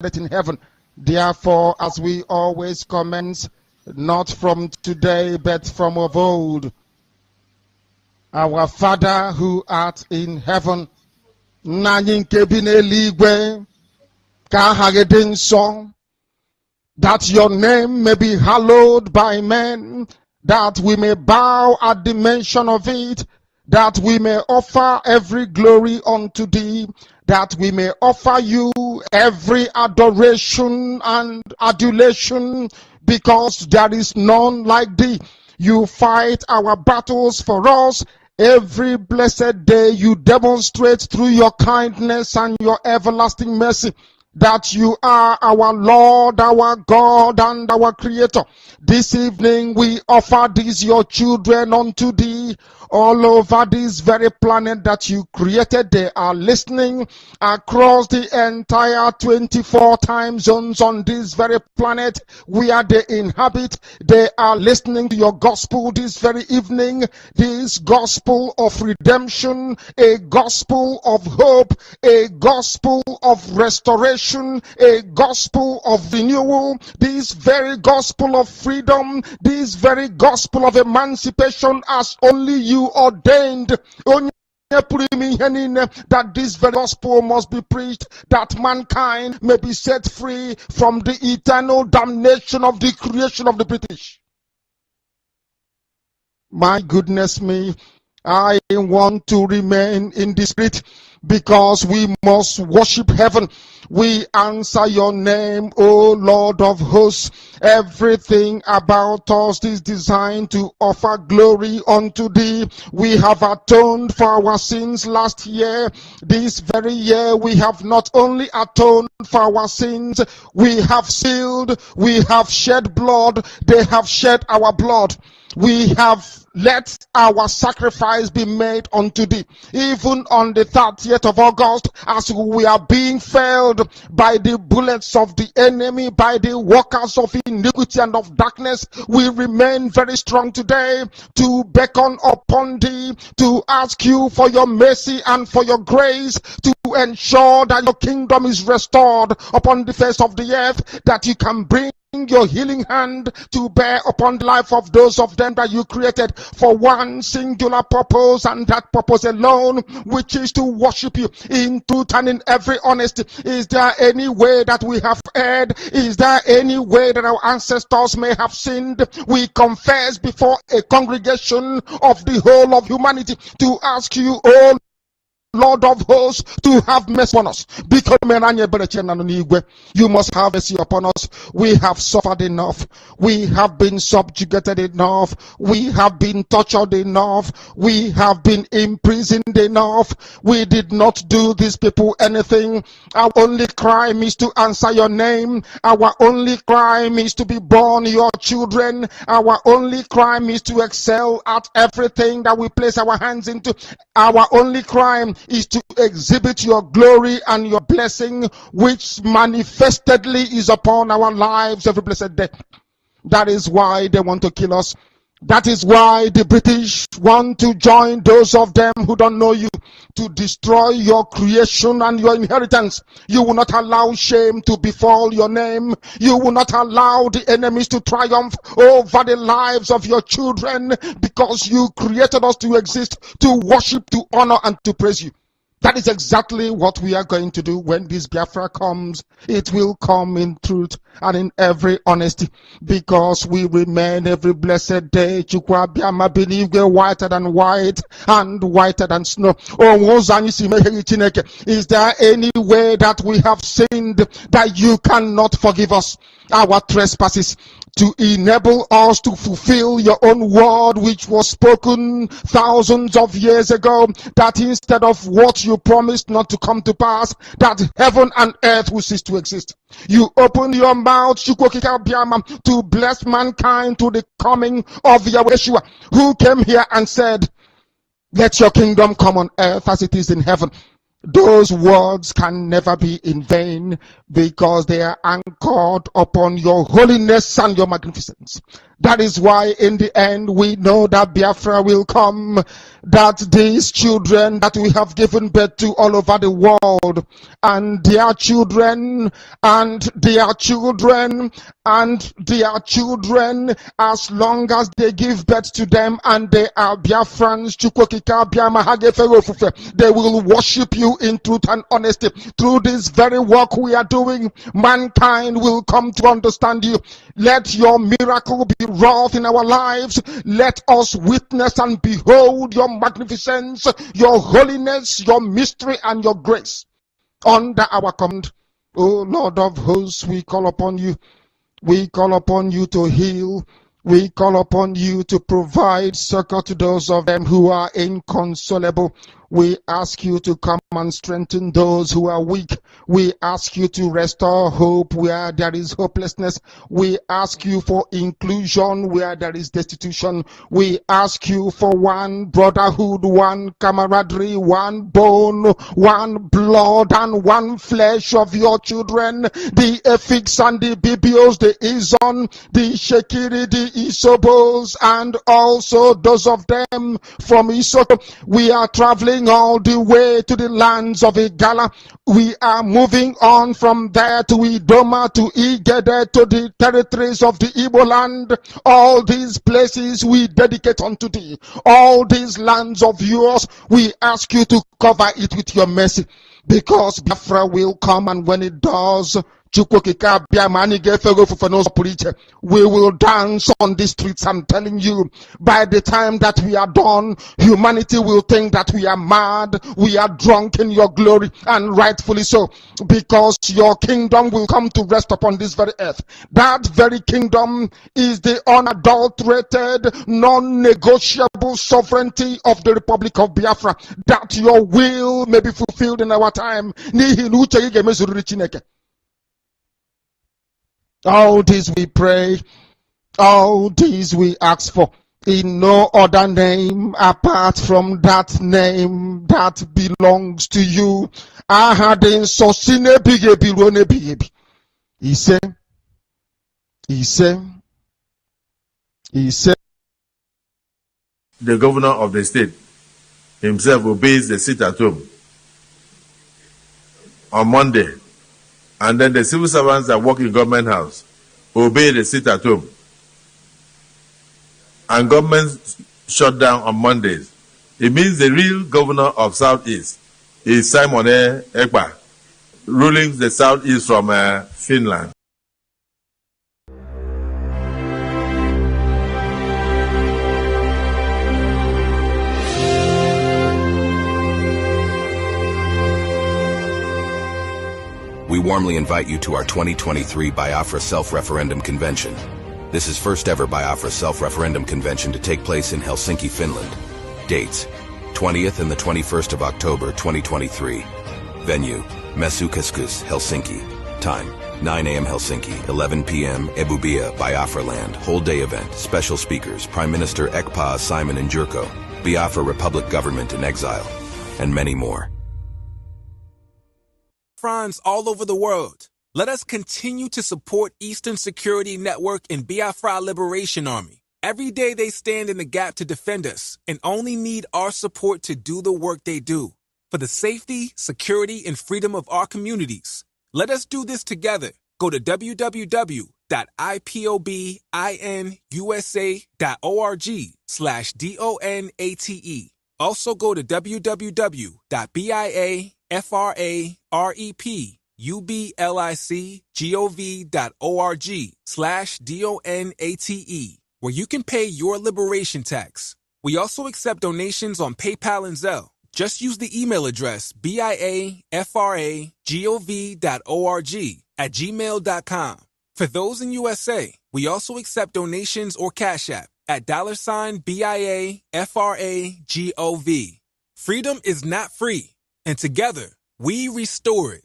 it in heaven. Therefore, as we always commence, not from today, but from of old, our Father who art in heaven, that your name may be hallowed by men, that we may bow at the mention of it, that we may offer every glory unto thee, that we may offer you every adoration and adulation, because there is none like thee. You fight our battles for us. Every blessed day you demonstrate through your kindness and your everlasting mercy that you are our Lord, our God, and our Creator. This evening we offer these your children unto thee. All over this very planet that you created, they are listening across the entire 24 time zones on this very planet where they inhabit. They are listening to your gospel this very evening, this gospel of redemption, a gospel of hope, a gospel of restoration, a gospel of renewal, this very gospel of freedom, this very gospel of emancipation, as only you ordained. That this very gospel must be preached, that mankind may be set free from the eternal damnation of the creation of the British. My goodness me, I want to remain in the spirit, because we must worship heaven. We answer your name, O Lord of hosts. Everything about us is designed to offer glory unto thee. We have atoned for our sins last year. This very year we have not only atoned for our sins, we have sealed, we have shed blood, they have shed our blood. We have let our sacrifice be made unto thee. Even on the 30th of August, as we are being felled by the bullets of the enemy, by the workers of iniquity and of darkness, we remain very strong today to beckon upon thee, to ask you for your mercy and for your grace, to ensure that your kingdom is restored upon the face of the earth, that you can bring your healing hand to bear upon the life of those of them that you created for one singular purpose, and that purpose alone, which is to worship you in truth and in every honesty. Is there any way that we have erred? Is there any way that our ancestors may have sinned? We confess before a congregation of the whole of humanity to ask you, oh Lord of hosts, to have mercy upon us. Because you must have mercy upon us. We have suffered enough. We have been subjugated enough. We have been tortured enough. We have been imprisoned enough. We did not do these people anything. Our only crime is to answer your name. Our only crime is to be born your children. Our only crime is to excel at everything that we place our hands into. Our only crime is to exhibit your glory and your blessing, which manifestedly is upon our lives every blessed day. That is why they want to kill us. That is why the British want to join those of them who don't know you to destroy your creation and your inheritance. You will not allow shame to befall your name. You will not allow the enemies to triumph over the lives of your children, because you created us to exist, to worship, to honor, and to praise you. That is exactly what we are going to do when this Biafra comes. It will come in truth and in every honesty, because we remain every blessed day whiter than white and whiter than snow. Is there any way that we have sinned that you cannot forgive us our trespasses, to enable us to fulfill your own word, which was spoken thousands of years ago, that instead of what you promised not to come to pass, that heaven and earth will cease to exist? You opened your mouth to bless mankind to the coming of Yeshua, who came here and said, let your kingdom come on earth as it is in heaven. Those words can never be in vain because they are anchored upon your holiness and your magnificence. That is why in the end we know that Biafra will come, that these children that we have given birth to all over the world, and their children, and their children, and their children, as long as they give birth to them and they are Biafrans, they will worship you in truth and honesty. Through this very work we are doing, mankind will come to understand you. Let your miracle be wrought in our lives. Let us witness and behold your magnificence, your holiness, your mystery, and your grace under our command. O Lord of hosts, we call upon you. We call upon you to heal. We call upon you to provide succor to those of them who are inconsolable. We ask you to come and strengthen those who are weak. We ask you to restore hope where there is hopelessness. We ask you for inclusion where there is destitution. We ask you for one brotherhood, one camaraderie, one bone, one blood, and one flesh of your children. The Efiks and the Bibios, the Izon, the Shekiri, the Isobos, and also those of them from Isoto. We are traveling all the way to the lands of Igala. We are moving on from there to Idoma, to Igede, to the territories of the Igbo land. All these places we dedicate unto thee. All these lands of yours, we ask you to cover it with your mercy, because Biafra will come, and when it does, we will dance on the streets. I'm telling you, by the time that we are done, humanity will think that we are mad, we are drunk in your glory, and rightfully so, because your kingdom will come to rest upon this very earth. That very kingdom is the unadulterated, non-negotiable sovereignty of the Republic of Biafra, that your will may be fulfilled in our time. All this we pray, all this we ask for, in no other name apart from that name that belongs to you. He said, the governor of the state himself obeys the sit at home on Monday. And then the civil servants that work in government house obey the sit at home. And government shut down on Mondays. It means the real governor of Southeast is Simon Ekpa, ruling the Southeast from Finland. We warmly invite you to our 2023 Biafra Self-Referendum Convention. This is first ever Biafra Self-Referendum Convention to take place in Helsinki, Finland. Dates: 20th and the 21st of October 2023. Venue: Mesukeskus, Helsinki. Time: 9 a.m. Helsinki, 11 p.m. Ebubia, Biafra Land. Whole day event. Special speakers: Prime Minister Ekpa Simon Njurko, Biafra Republic Government in Exile, and many more. Friends all over the world, let us continue to support Eastern Security Network and Biafra Liberation Army. Every day they stand in the gap to defend us and only need our support to do the work they do. For the safety, security, and freedom of our communities, let us do this together. Go to www.ipobinUSA.org/DONATE. Also go to www.biafrarepublicgov.org/DONATE, where you can pay your liberation tax. We also accept donations on PayPal and Zelle. Just use the email address biafragov.org@gmail.com. For those in USA, we also accept donations or Cash App at $BIAFRAGOV. Freedom is not free, and together we restore it.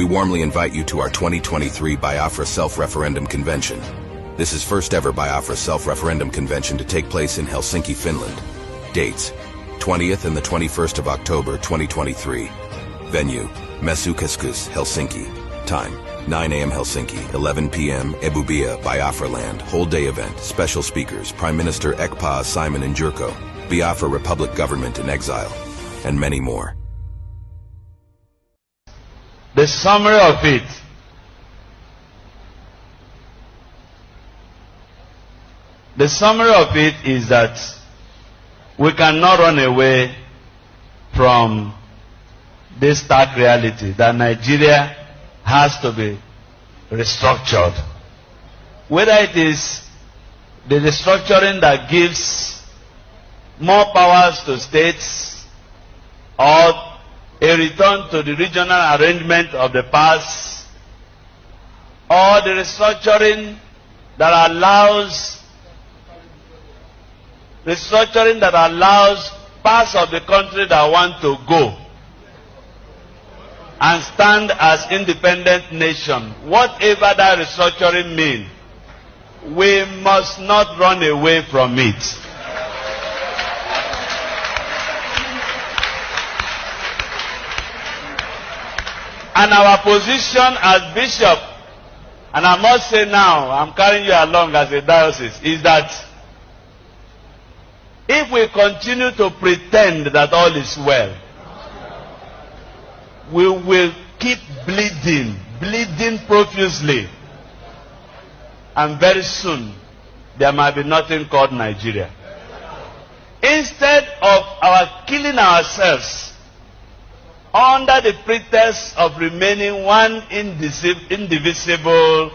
warmly invite you to our 2023 Biafra Self-Referendum Convention. This is first ever Biafra Self-Referendum Convention to take place in Helsinki, Finland. Dates: 20th and the 21st of October 2023. Venue: Mesukeskus, Helsinki. Time: 9 a.m. Helsinki, 11 p.m. Ebubia, Biafra Land. Whole day event. Special speakers: Prime Minister Ekpa Simon Njurko, Biafra Republic Government in Exile, and many more. The summary of it: is that we cannot run away from this stark reality that Nigeria has to be restructured. Whether it is the restructuring that gives more powers to states, or a return to the regional arrangement of the past, or the restructuring that allows parts of the country that want to go and stand as independent nation. Whatever that restructuring means, we must not run away from it. And our position as bishop, and I must say now, I'm carrying you along as a diocese, is that if we continue to pretend that all is well, we will keep bleeding profusely. And very soon, there might be nothing called Nigeria. Instead of our killing ourselves under the pretext of remaining one indivisible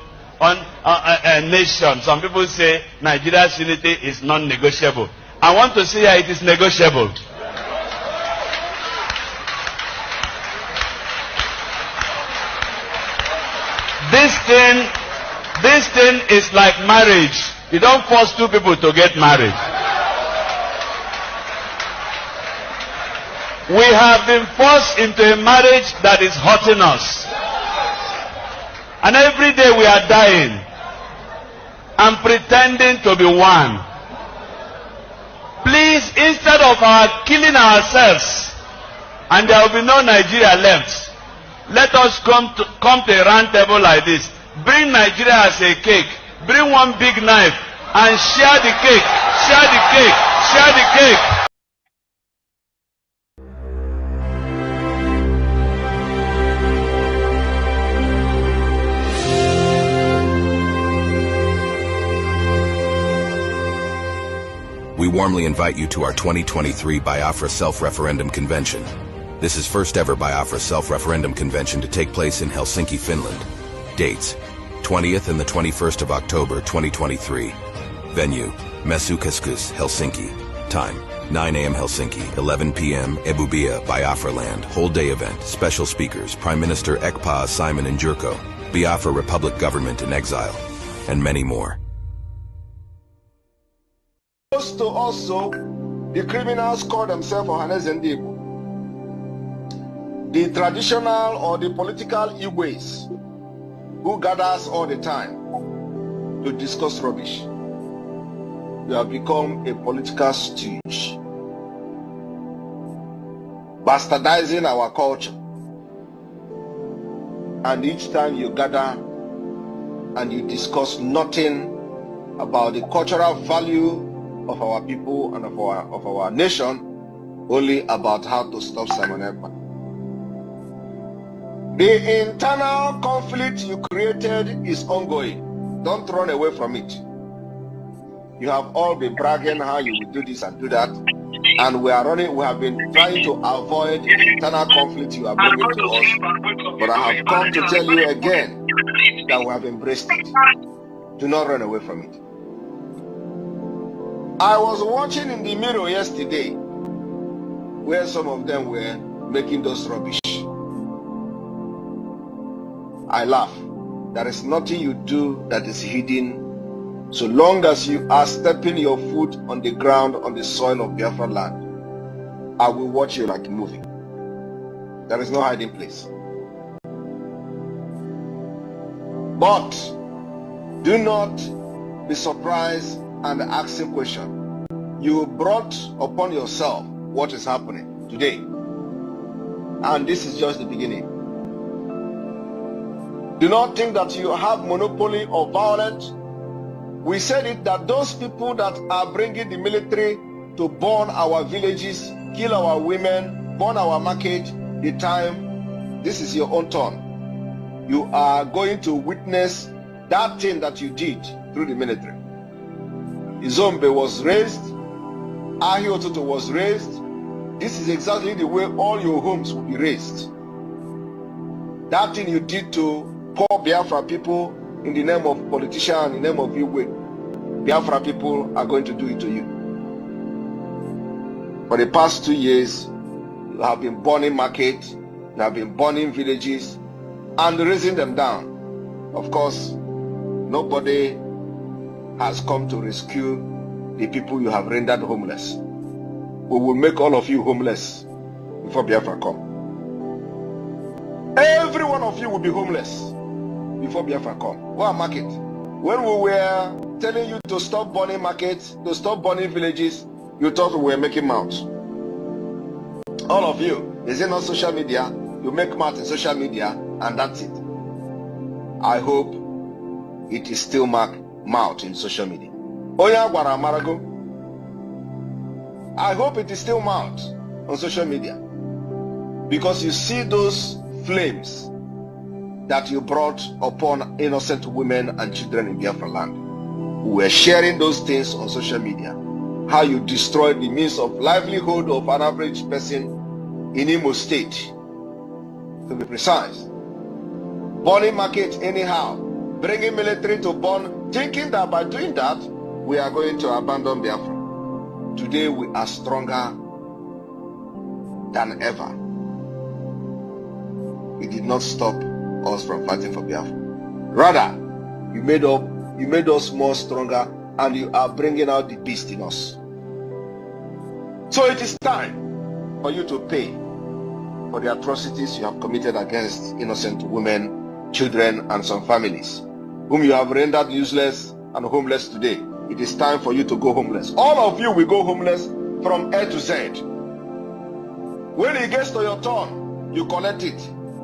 nation. Some people say Nigeria's unity is non-negotiable. I want to say it is negotiable. This thing is like marriage. You don't force two people to get married. We have been forced into a marriage that is hurting us. And every day we are dying and pretending to be one. Please, instead of our killing ourselves, and there will be no Nigeria left, let us come to a round table like this. Bring Nigeria as a cake. Bring one big knife and share the cake. Share the cake. Share the cake. We warmly invite you to our 2023 Biafra Self-Referendum Convention. This is first ever Biafra Self-Referendum Convention to take place in Helsinki, Finland. Dates: 20th and the 21st of October 2023. Venue: Mesukeskus, Helsinki. Time: 9 a.m. Helsinki, 11 p.m. Ebubia, Biafra Land. Whole day event. Special speakers: Prime Minister Ekpa Simon Njurko, Biafra Republic Government in Exile, and many more. To also, the criminals call themselves Ohanes and Igbo. The traditional or the political Igbo's who gathers all the time to discuss rubbish. You have become a political stooge, bastardizing our culture. And each time you gather and you discuss nothing about the cultural value of our people and of our nation, only about how to stop Simon Ekpa. The internal conflict you created is ongoing. Don't run away from it. You have all been bragging how you will do this and do that, and we have been trying to avoid the internal conflict you are bringing to us. But I have come to tell you again that we have embraced it. Do not run away from it. I was watching in the mirror yesterday where some of them were making those rubbish. I laugh. There is nothing you do that is hidden so long as you are stepping your foot on the ground, on the soil of Biafra land. I will watch you like a movie. There is no hiding place. But do not be surprised and asking questions. You brought upon yourself what is happening today. And this is just the beginning. Do not think that you have monopoly of violence. We said it that those people that are bringing the military to burn our villages, kill our women, burn our market, the time, this is your own turn. You are going to witness that thing that you did through the military. Izombe was raised, Ahiototo was raised. This is exactly the way all your homes will be raised. That thing you did to poor Biafra people in the name of politician, in the name of Igbo, Biafra people are going to do it to you. For the past 2 years, you have been burning markets, you have been burning villages, and raising them down. Of course, nobody has come to rescue the people you have rendered homeless. We will make all of you homeless before Biafra come. Every one of you will be homeless before Biafra come. Go and market. When we were telling you to stop burning markets, to stop burning villages, you thought we were making mouth. All of you, is it not social media? You make mouth in social media and that's it. I hope it is still mouth in social media. Oya gwara marago. I hope it is still mouth on social media. Because you see those flames that you brought upon innocent women and children in Biafra land. We were sharing those things on social media. How you destroyed the means of livelihood of an average person in Imo State. To be precise. Burning markets anyhow. Bringing military to burn. Thinking that by doing that, we are going to abandon Biafra. Today we are stronger than ever. It did not stop us from fighting for Biafra. Rather, you made us more stronger, and you are bringing out the beast in us. So it is time for you to pay for the atrocities you have committed against innocent women, children, and some families, whom you have rendered useless and homeless today. It is time for you to go homeless. All of you will go homeless from A to Z. When it gets to your turn, you collect it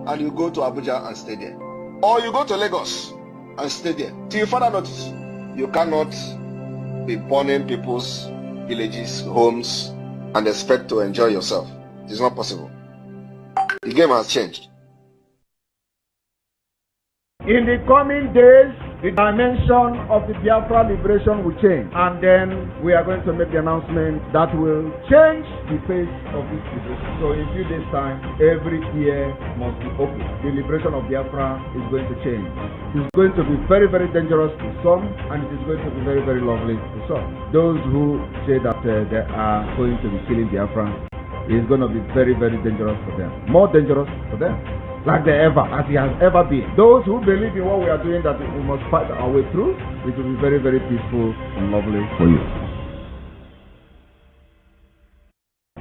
and you go to Abuja and stay there. Or you go to Lagos and stay there. Till further notice, you cannot be burning people's villages, homes, and expect to enjoy yourself. It is not possible. The game has changed. In the coming days, the dimension of the Biafra liberation will change, and then we are going to make the announcement that will change the face of this liberation. So in a few days' time, every ear must be open. The liberation of Biafra is going to change. It's going to be very, very dangerous to some, and it is going to be very, very lovely to some. Those who say that they are going to be killing Biafra, is going to be very, very dangerous for them. More dangerous for them. Like they ever, as it has ever been. Those who believe in what we are doing, that we must fight our way through, it will be very, very peaceful and lovely for you.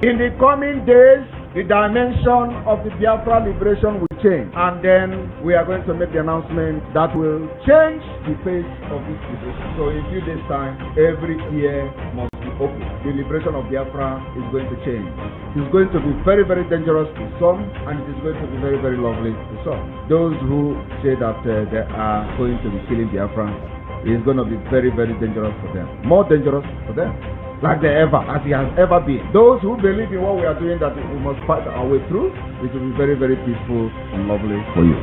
In the coming days, the dimension of the Biafra liberation will change, and then we are going to make the announcement that will change the face of this liberation. So in a few days' time, every ear must be open. The liberation of Biafra is going to change. It's going to be very, very dangerous to some, and it is going to be very, very lovely to some. Those who say that they are going to be killing Biafra, is going to be very, very dangerous for them. More dangerous for them. Like they ever, as it has ever been. Those who believe in what we are doing, that we must fight our way through, it will be very, very peaceful and lovely for you.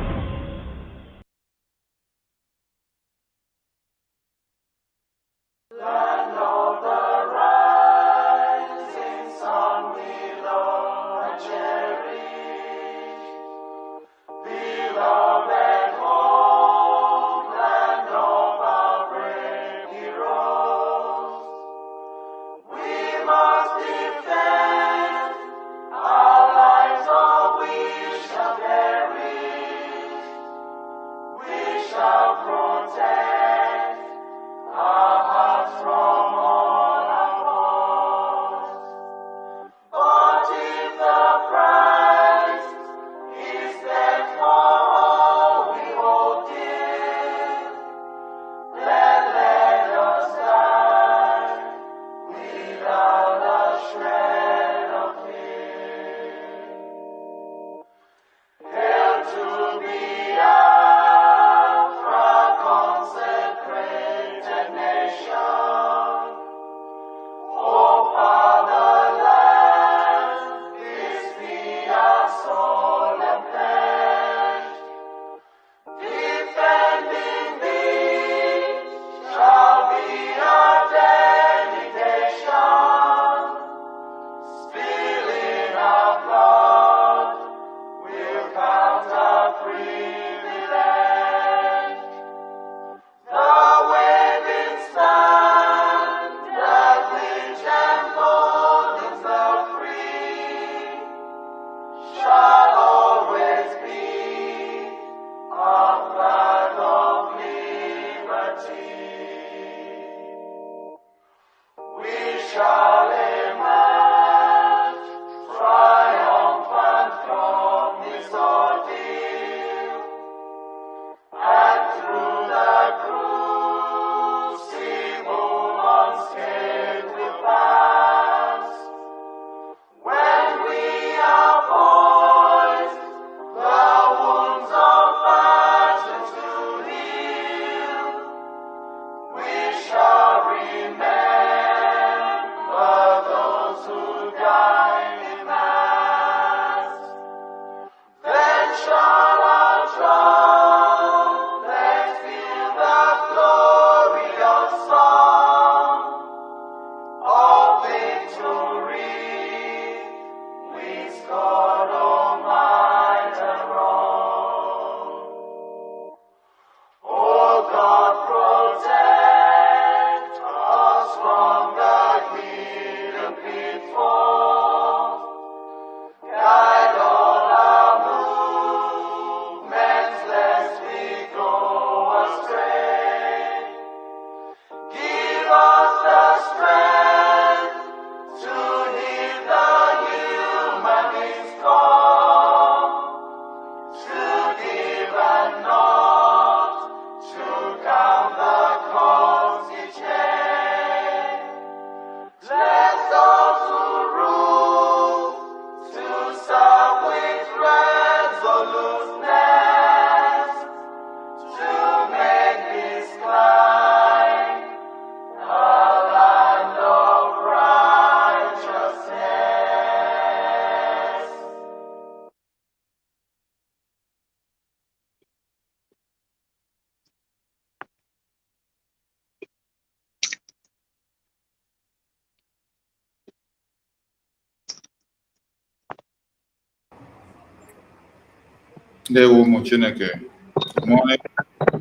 Good morning,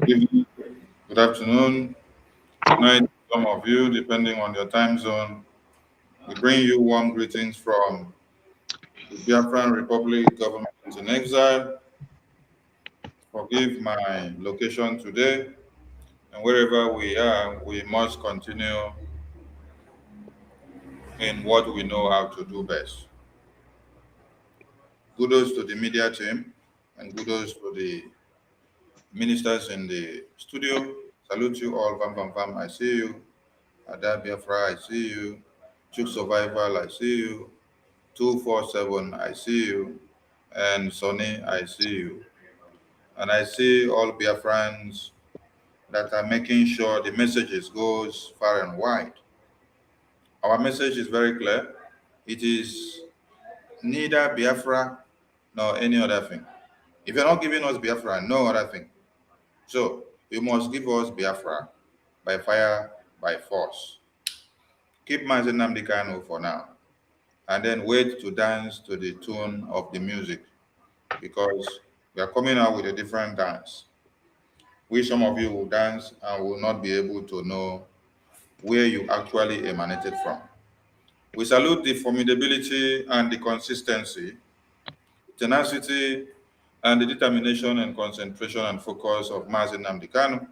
good evening, good afternoon, good night, some of you, depending on your time zone. We bring you warm greetings from the Biafran Republic government in exile. Forgive my location today, and wherever we are, we must continue in what we know how to do best. Kudos to the media team, and kudos to the ministers in the studio. Salute you all, Vam Vam Vam, I see you. Ada Biafra, I see you. Chuk Survival, I see you. 247, I see you. And Sonny, I see you. And I see all Biafrans that are making sure the messages goes far and wide. Our message is very clear. It is neither Biafra nor any other thing. If you're not giving us Biafra, no other thing. So you must give us Biafra by fire, by force. Keep Mazen Nnamdi Kanu for now, and then wait to dance to the tune of the music, because we are coming out with a different dance. Some of you will dance and will not be able to know where you actually emanated from. We salute the formidability and the consistency, tenacity, and the determination and concentration and focus of Mazen Nnamdi Kanu,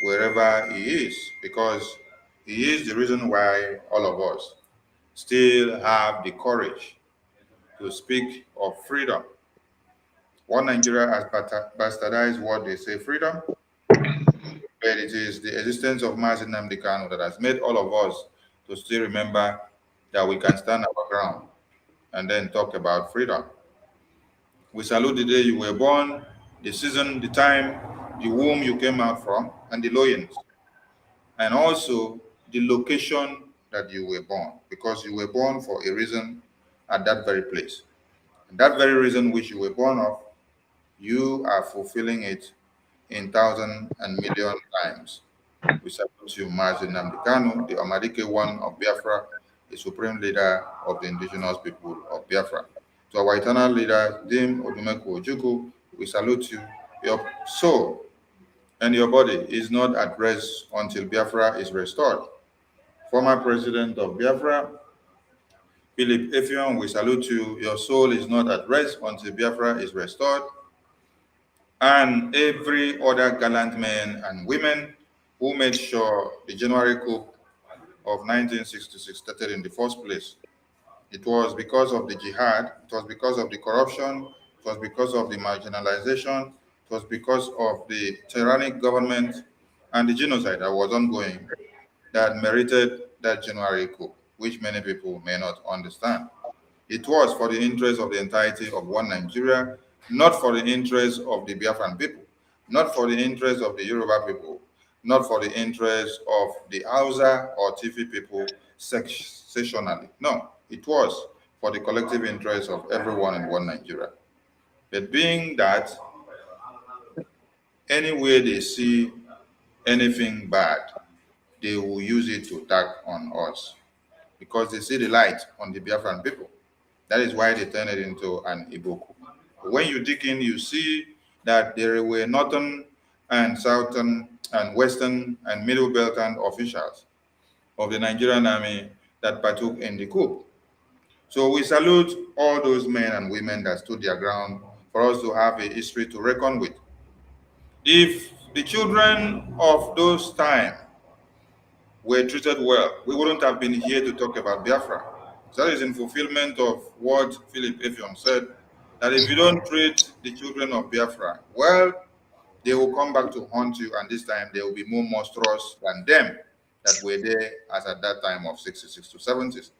wherever he is, because he is the reason why all of us still have the courage to speak of freedom. One Nigeria has bastardized what they say freedom, but it is the existence of Mazen Nnamdi Kanu that has made all of us to still remember that we can stand our ground and then talk about freedom. We salute the day you were born, the season, the time, the womb you came out from, and the loins, and also the location that you were born, because you were born for a reason at that very place. And that very reason which you were born of, you are fulfilling it in thousand and million times. We salute you, Mazen Nnamdi Kanu, the Amadike one of Biafra, the supreme leader of the indigenous people of Biafra. To our eternal leader, Dim Odumeku Ojukwu, we salute you. Your soul and your body is not at rest until Biafra is restored. Former president of Biafra, Philip Effiong, we salute you. Your soul is not at rest until Biafra is restored. And every other gallant men and women who made sure the January coup of 1966 started in the first place. It was because of the jihad, it was because of the corruption, it was because of the marginalization, it was because of the tyrannic government and the genocide that was ongoing that merited that January coup, which many people may not understand. It was for the interest of the entirety of one Nigeria, not for the interest of the Biafran people, not for the interest of the Yoruba people, not for the interest of the Hausa or Tifi people sectionally. No, it was for the collective interest of everyone in one Nigeria. But being that anywhere they see anything bad, they will use it to attack on us, because they see the light on the Biafran people. That is why they turn it into an Igbo coup. When you dig in, you see that there were northern and southern and western and middle beltland officials of the Nigerian army that partook in the coup. So we salute all those men and women that stood their ground for us to have a history to reckon with. If the children of those times were treated well, we wouldn't have been here to talk about Biafra. So that is in fulfillment of what Philip Effiong said, that if you don't treat the children of Biafra well, they will come back to haunt you, and this time they will be more monstrous than them that were there as at that time of 66 to 70s.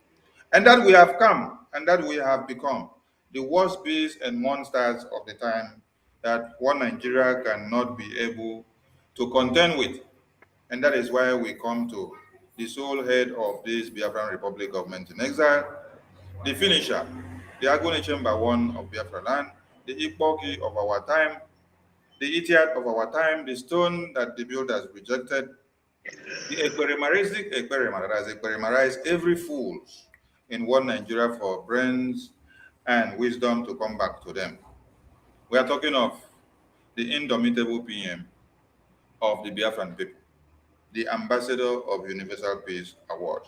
And that we have come, and that we have become the worst beasts and monsters of the time that one Nigeria cannot be able to contend with. And that is why we come to the sole head of this Biafran Republic government in exile, the finisher, the Agony Chamber One of Biafra land, the Ikpoki of our time, the idiot of our time, the stone that the builders rejected, the Ekperemaristic Ekperema that has Ekperemerized every fool in one Nigeria for brains and wisdom to come back to them. We are talking of the indomitable PM of the Biafran people, the ambassador of Universal Peace Award.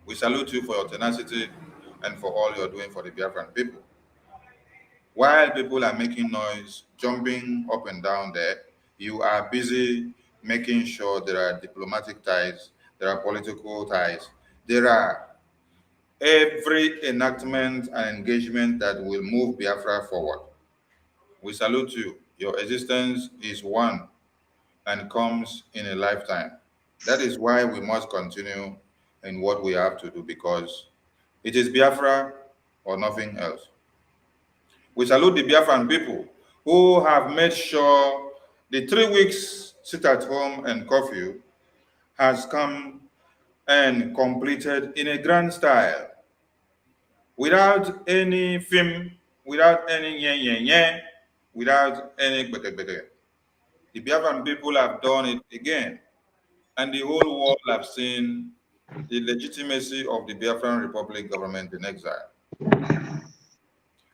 We salute you for your tenacity and for all you're doing for the Biafran people. While people are making noise, jumping up and down there, you are busy making sure there are diplomatic ties, there are political ties, there are every enactment and engagement that will move Biafra forward. We salute you. Your existence is one and comes in a lifetime. That is why we must continue in what we have to do, because it is Biafra or nothing else. We salute the Biafran people who have made sure the 3 weeks sit at home and curfew has come and completed in a grand style, without any film, without any nye, without any beke. The Biafran people have done it again, and the whole world have seen the legitimacy of the Biafran Republic government in exile.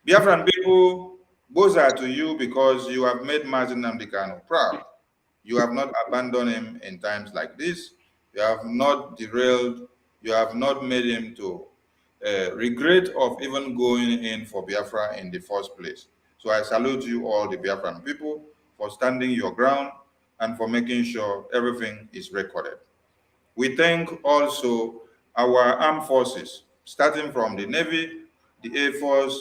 Biafran people, both are to you because you have made Mazi Nnamdi Kanu proud. You have not abandoned him in times like this. You have not derailed. You have not made him to regret of even going in for Biafra in the first place. So I salute you all, the Biafran people, for standing your ground and for making sure everything is recorded. We thank also our armed forces, starting from the Navy, the Air Force,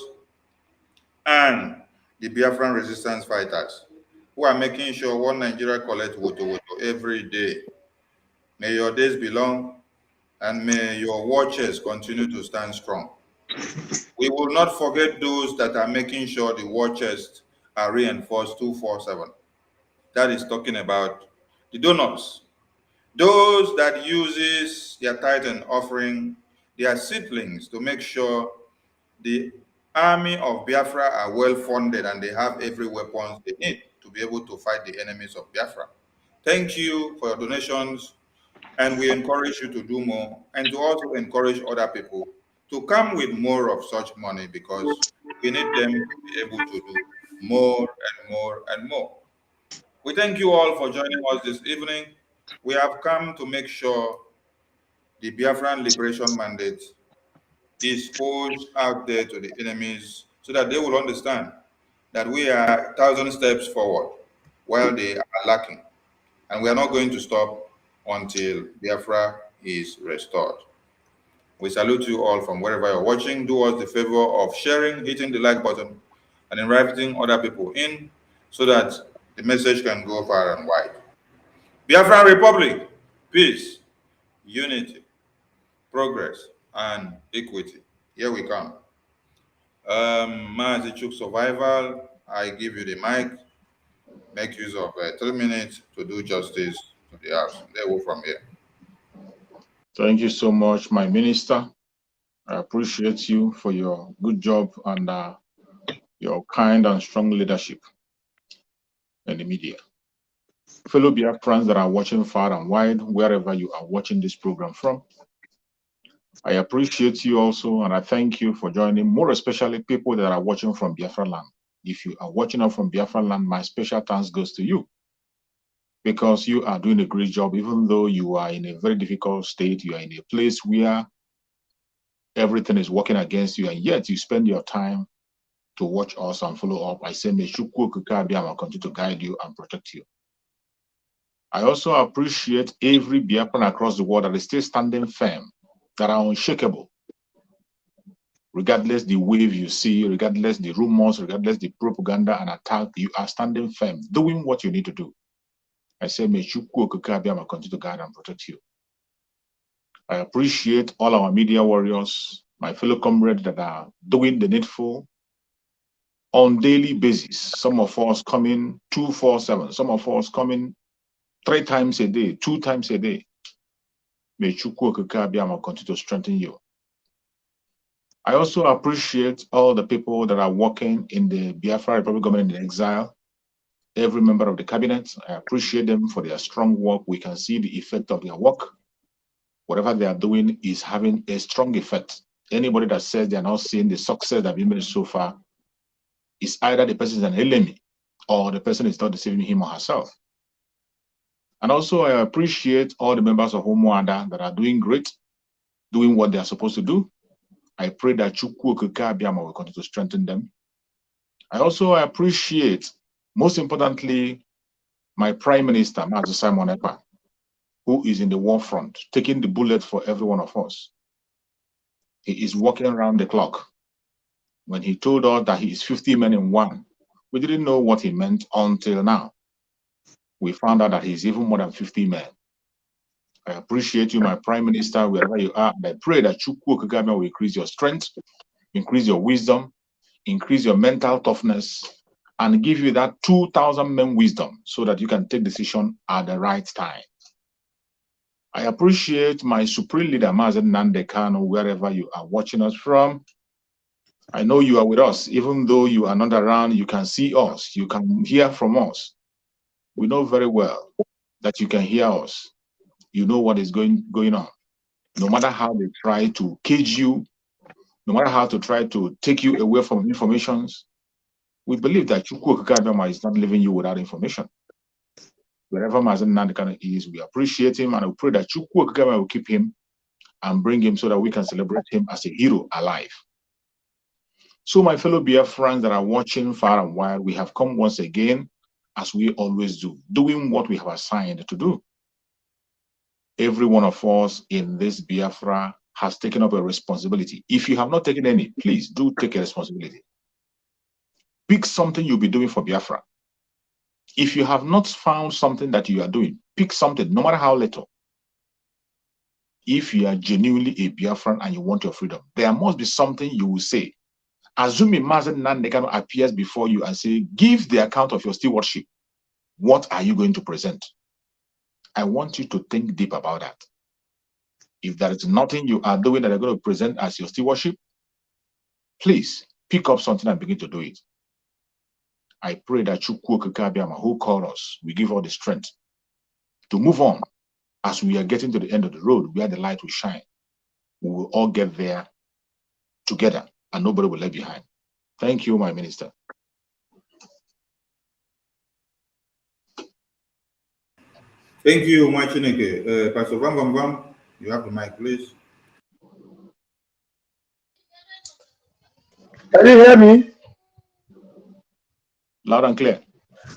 and the Biafran resistance fighters, who are making sure one Nigeria collect woto every day. May your days be long, and may your watches continue to stand strong. We will not forget those that are making sure the watches are reinforced 24/7. That is talking about the donors, those that uses their tithe and offering, their siblings, to make sure the army of Biafra are well funded and they have every weapon they need to be able to fight the enemies of Biafra. Thank you for your donations, and we encourage you to do more and to also encourage other people to come with more of such money, because we need them to be able to do more and more and more. We thank you all for joining us this evening. We have come to make sure the Biafran Liberation Mandate is pushed out there to the enemies so that they will understand that we are 1,000 steps forward while they are lacking. And we are not going to stop until Biafra is restored. We salute you all from wherever you're watching. Do us the favor of sharing, hitting the like button, and inviting other people in so that the message can go far and wide. Biafran Republic, peace, unity, progress, and equity. Here we come. Mazichuk Survival, I give you the mic. Make use of 3 minutes to do justice to the house. They will from here. Thank you so much, my minister. I appreciate you for your good job and your kind and strong leadership in the media. Fellow Biafrans that are watching far and wide, wherever you are watching this program from, I appreciate you also, and I thank you for joining, more especially people that are watching from Biafra land. If you are watching up from Biafra land, my special thanks goes to you, because you are doing a great job, even though you are in a very difficult state. You are in a place where everything is working against you, and yet you spend your time to watch us and follow up. I say, may Chukwu Okike Abiama continue to guide you and protect you. I also appreciate every Biafran across the world that is still standing firm, that are unshakable, regardless the wave you see, regardless the rumors, regardless the propaganda and attack. You are standing firm, doing what you need to do. I say, may Chukwu Okike Abiama continue to guide and protect you. I appreciate all our media warriors, my fellow comrades that are doing the needful on daily basis. Some of us coming 247, some of us coming 3 times a day, 2 times a day. May Chukwu Okike Abiama continue to strengthen you. I also appreciate all the people that are working in the Biafra Republic government in exile, every member of the cabinet. I appreciate them for their strong work. We can see the effect of their work. Whatever they are doing is having a strong effect. Anybody that says they are not seeing the success that we made so far is either the person is an enemy or the person is not deceiving him or herself. And also, I appreciate all the members of Homoada that are doing great, doing what they are supposed to do. I pray that Chukwu Okike Abiama will continue to strengthen them. I also appreciate, most importantly, my Prime Minister, Master Simon Ekpa, who is in the war front, taking the bullet for every one of us. He is working around the clock. When he told us that he is 50 men in one, we didn't know what he meant until now. We found out that he's even more than 50 men. I appreciate you, my Prime Minister, wherever you are, and I pray that Chukwu Okike Abiama will increase your strength, increase your wisdom, increase your mental toughness, and give you that 2,000 men wisdom so that you can take decision at the right time. I appreciate my supreme leader, Mazen Nnamdi Kanu, wherever you are watching us from. I know you are with us. Even though you are not around, you can see us. You can hear from us. We know very well that you can hear us. You know what is going on. No matter how they try to cage you, no matter how to try to take you away from information, we believe that Chukwu Okike Abiama is not leaving you without information. Wherever Mazen Nnamdi Kanu is, we appreciate him, and we pray that Chukwu Okike Abiama will keep him and bring him so that we can celebrate him as a hero alive. So my fellow Biafrans that are watching far and wide, we have come once again, as we always do, doing what we have assigned to do. Every one of us in this Biafra has taken up a responsibility. If you have not taken any, please do take a responsibility. Pick something you'll be doing for Biafra. If you have not found something that you are doing, pick something, no matter how little. If you are genuinely a Biafran and you want your freedom, there must be something you will say. Assuming Mazen Nnamdi Kanu appears before you and say, give the account of your stewardship. What are you going to present? I want you to think deep about that. If there is nothing you are doing that you're going to present as your stewardship, please pick up something and begin to do it. I pray that Chukwu Okike Abiama, who called us, will give all the strength to move on as we are getting to the end of the road where the light will shine. We will all get there together and nobody will left behind. Thank you, my minister. Thank you, my Chineke. Pastor Vam Vam Vam, you have the mic, please. Can you hear me? Loud and clear.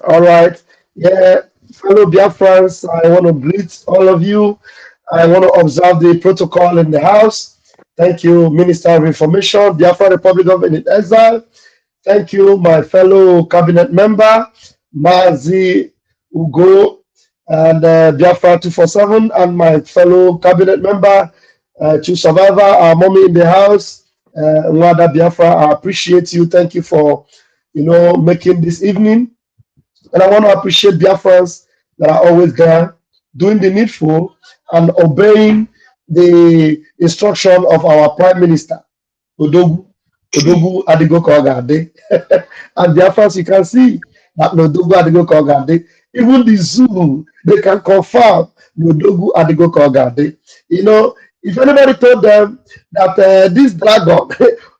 All right. Yeah, fellow Biafrans, I want to greet all of you. I want to observe the protocol in the house. Thank you, Minister of Information, Biafra Republic of in Exile. Thank you, my fellow cabinet member, Mazi Ugo, and Biafra 247, and my fellow cabinet member, to Survivor, our mommy in the house, Nwada Biafra. I appreciate you. Thank you for, making this evening. And I want to appreciate Biafrans that are always there, doing the needful and obeying the instruction of our Prime Minister, Odogu Adigo Kogade. And Biafrans, you can see that Odogu Adigo Kogade, even the zoo, they can confirm Odogu Adigo Kogade. If anybody told them that this dragon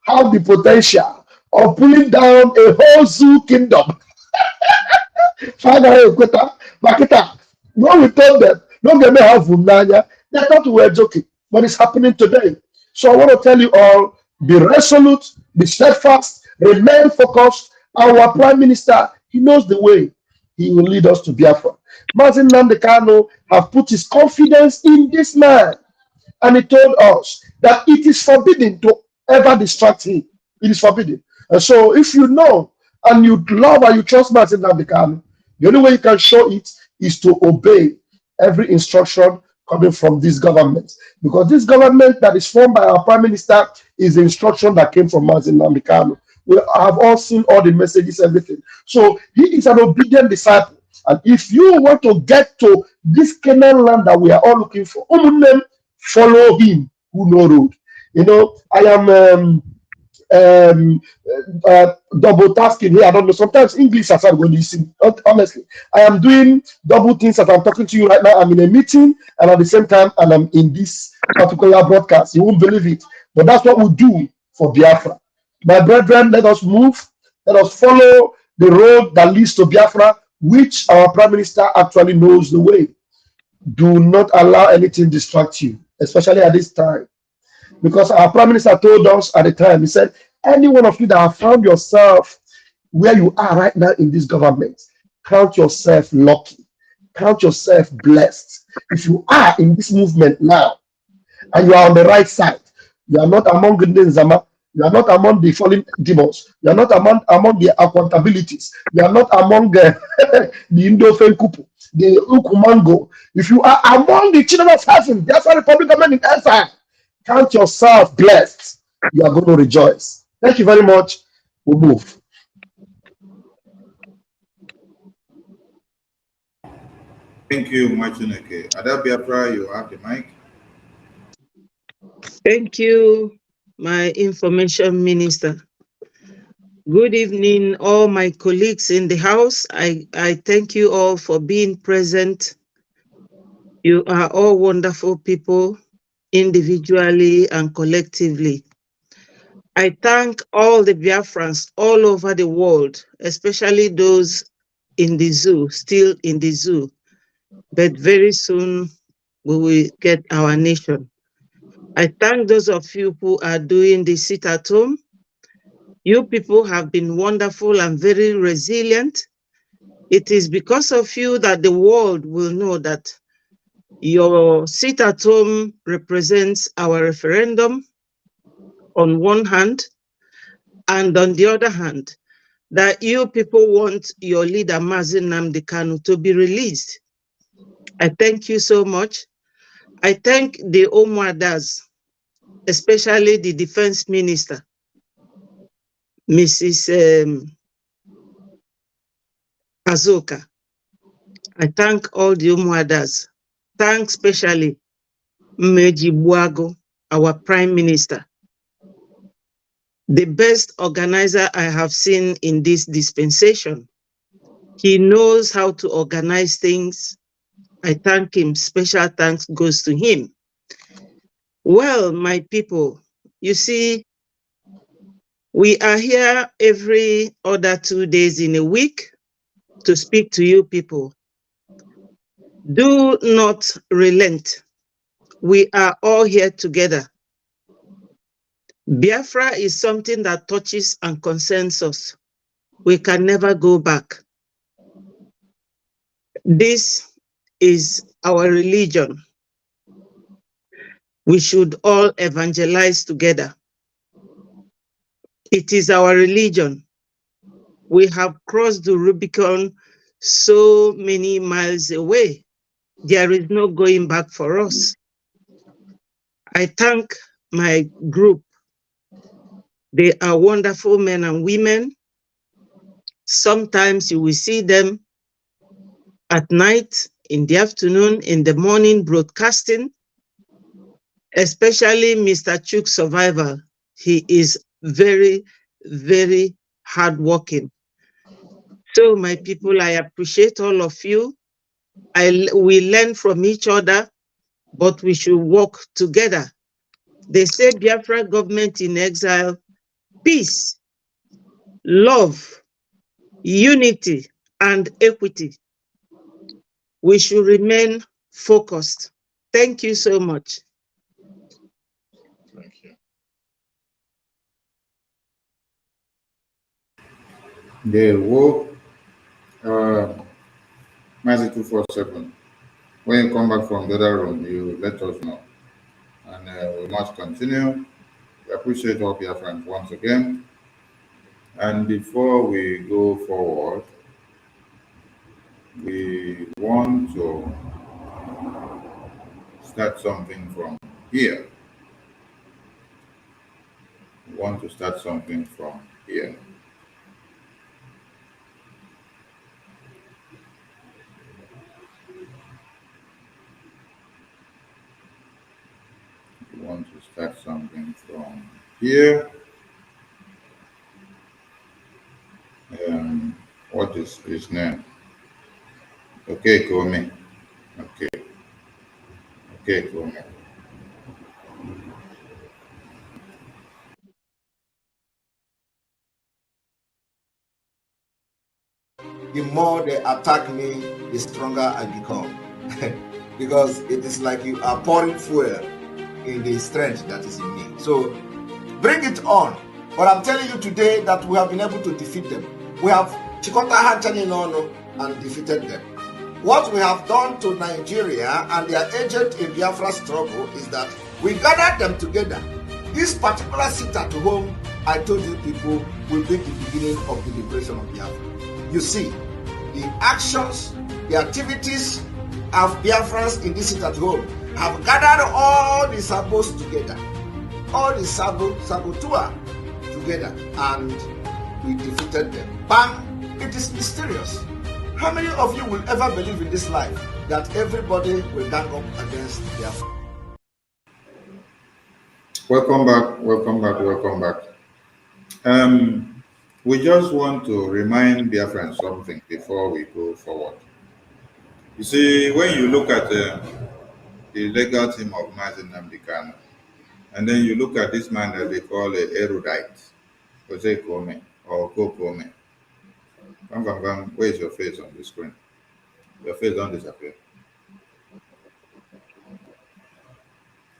have the potential of pulling down a whole zoo kingdom, when we told them, don't get me half Vunanya, they thought we were joking, but it's happening today. So I want to tell you all, be resolute, be steadfast, remain focused. Our Prime Minister, he knows the way. He will lead us to Biafra. Mazen Nnamdi Kanu have put his confidence in this man. And he told us that it is forbidden to ever distract him. It is forbidden. And so if you know and you love and you trust Mazen Nnamdi Kanu, the only way you can show it is to obey every instruction coming from this government. Because this government that is formed by our Prime Minister is the instruction that came from Mazen Nnamdi Kanu. We have all seen all the messages, everything. So he is an obedient disciple. And if you want to get to this Canaan land that we are all looking for, follow him who know road. I am double tasking here. I don't know. Sometimes English as I'm going to listen. Honestly, I am doing double things as I'm talking to you right now. I'm in a meeting and at the same time, and I'm in this particular broadcast. You won't believe it, but that's what we do for Biafra. My brethren, let us move. Let us follow the road that leads to Biafra, which our Prime Minister actually knows the way. Do not allow anything distract you, especially at this time. Because our Prime Minister told us at the time, he said, any one of you that have found yourself where you are right now in this government, count yourself lucky. Count yourself blessed. If you are in this movement now, and you are on the right side, you are not among the Nzama, you are not among the fallen demons, you are not among the accountabilities, you are not among the Indofen Kupu, the Ukumango. If you are among the children of heaven, that's why the public government in exile, count yourself blessed. You are going to rejoice. Thank you very much. We'll move. Thank you, Machineke. Ada Biafra, you have the mic. Thank you, my information minister. Good evening, all my colleagues in the house. I thank you all for being present. You are all wonderful people, individually and collectively. I thank all the Biafrans all over the world, especially those in the zoo, still in the zoo. But very soon we will get our nation. I thank those of you who are doing the sit at home. You people have been wonderful and very resilient. It is because of you that the world will know that your sit at home represents our referendum on one hand, and on the other hand, that you people want your leader, Mazi Nnamdi Kanu, to be released. I thank you so much. I thank the Omuadas, especially the defense minister, Mrs. Azoka. I thank all the Omuadas. Thank especially Meji Buago, our prime minister, the best organizer I have seen in this dispensation. He knows how to organize things. I thank him. Special thanks goes to him. Well, my people, you see, we are here every other 2 days in a week to speak to you people. Do not relent. We are all here together. Biafra is something that touches and concerns us. We can never go back. This is our religion. We should all evangelize together. It is our religion. We have crossed the Rubicon so many miles away. There is no going back for us. I thank my group. They are wonderful men and women. Sometimes you will see them at night, in the afternoon, in the morning broadcasting, especially Mr. Chuk Survival. He is very, very hardworking. So my people, I appreciate all of you. We learn from each other, but we should work together. They say Biafra government in exile, peace, love, unity, and equity. We should remain focused. Thank you so much. Thank you. They will. Magic 247. When you come back from the other room, you let us know. And we must continue. We appreciate all your friends once again. And before we go forward, we want to start something from here. We want to start something from here. We want to start something from here. What is his name? Okay, Komi. Okay. Okay, Komi. the more they attack me, the stronger I become. Because it is like you are pouring fuel in the strength that is in me. So bring it on. But I'm telling you today that we have been able to defeat them. We have Chikota Hanchani and defeated them. What we have done to Nigeria and their agent in Biafra struggle is that we gathered them together. This particular sit at home, I told you people, will be the beginning of the liberation of Biafra. You see, the actions, the activities of Biafrans in this sit at home have gathered all the sabos together, all the saboteur together, and we defeated them. Bam! It is mysterious. How many of you will ever believe in this life that everybody will gang up against Biafra? Welcome back, welcome back, welcome back. We just want to remind Biafrans something before we go forward. You see, when you look at the legal team of Mazen Namdekano, and then you look at this man that they call a erudite, Jose Kome or Kokome. Where is your face on the screen? Your face don't disappear.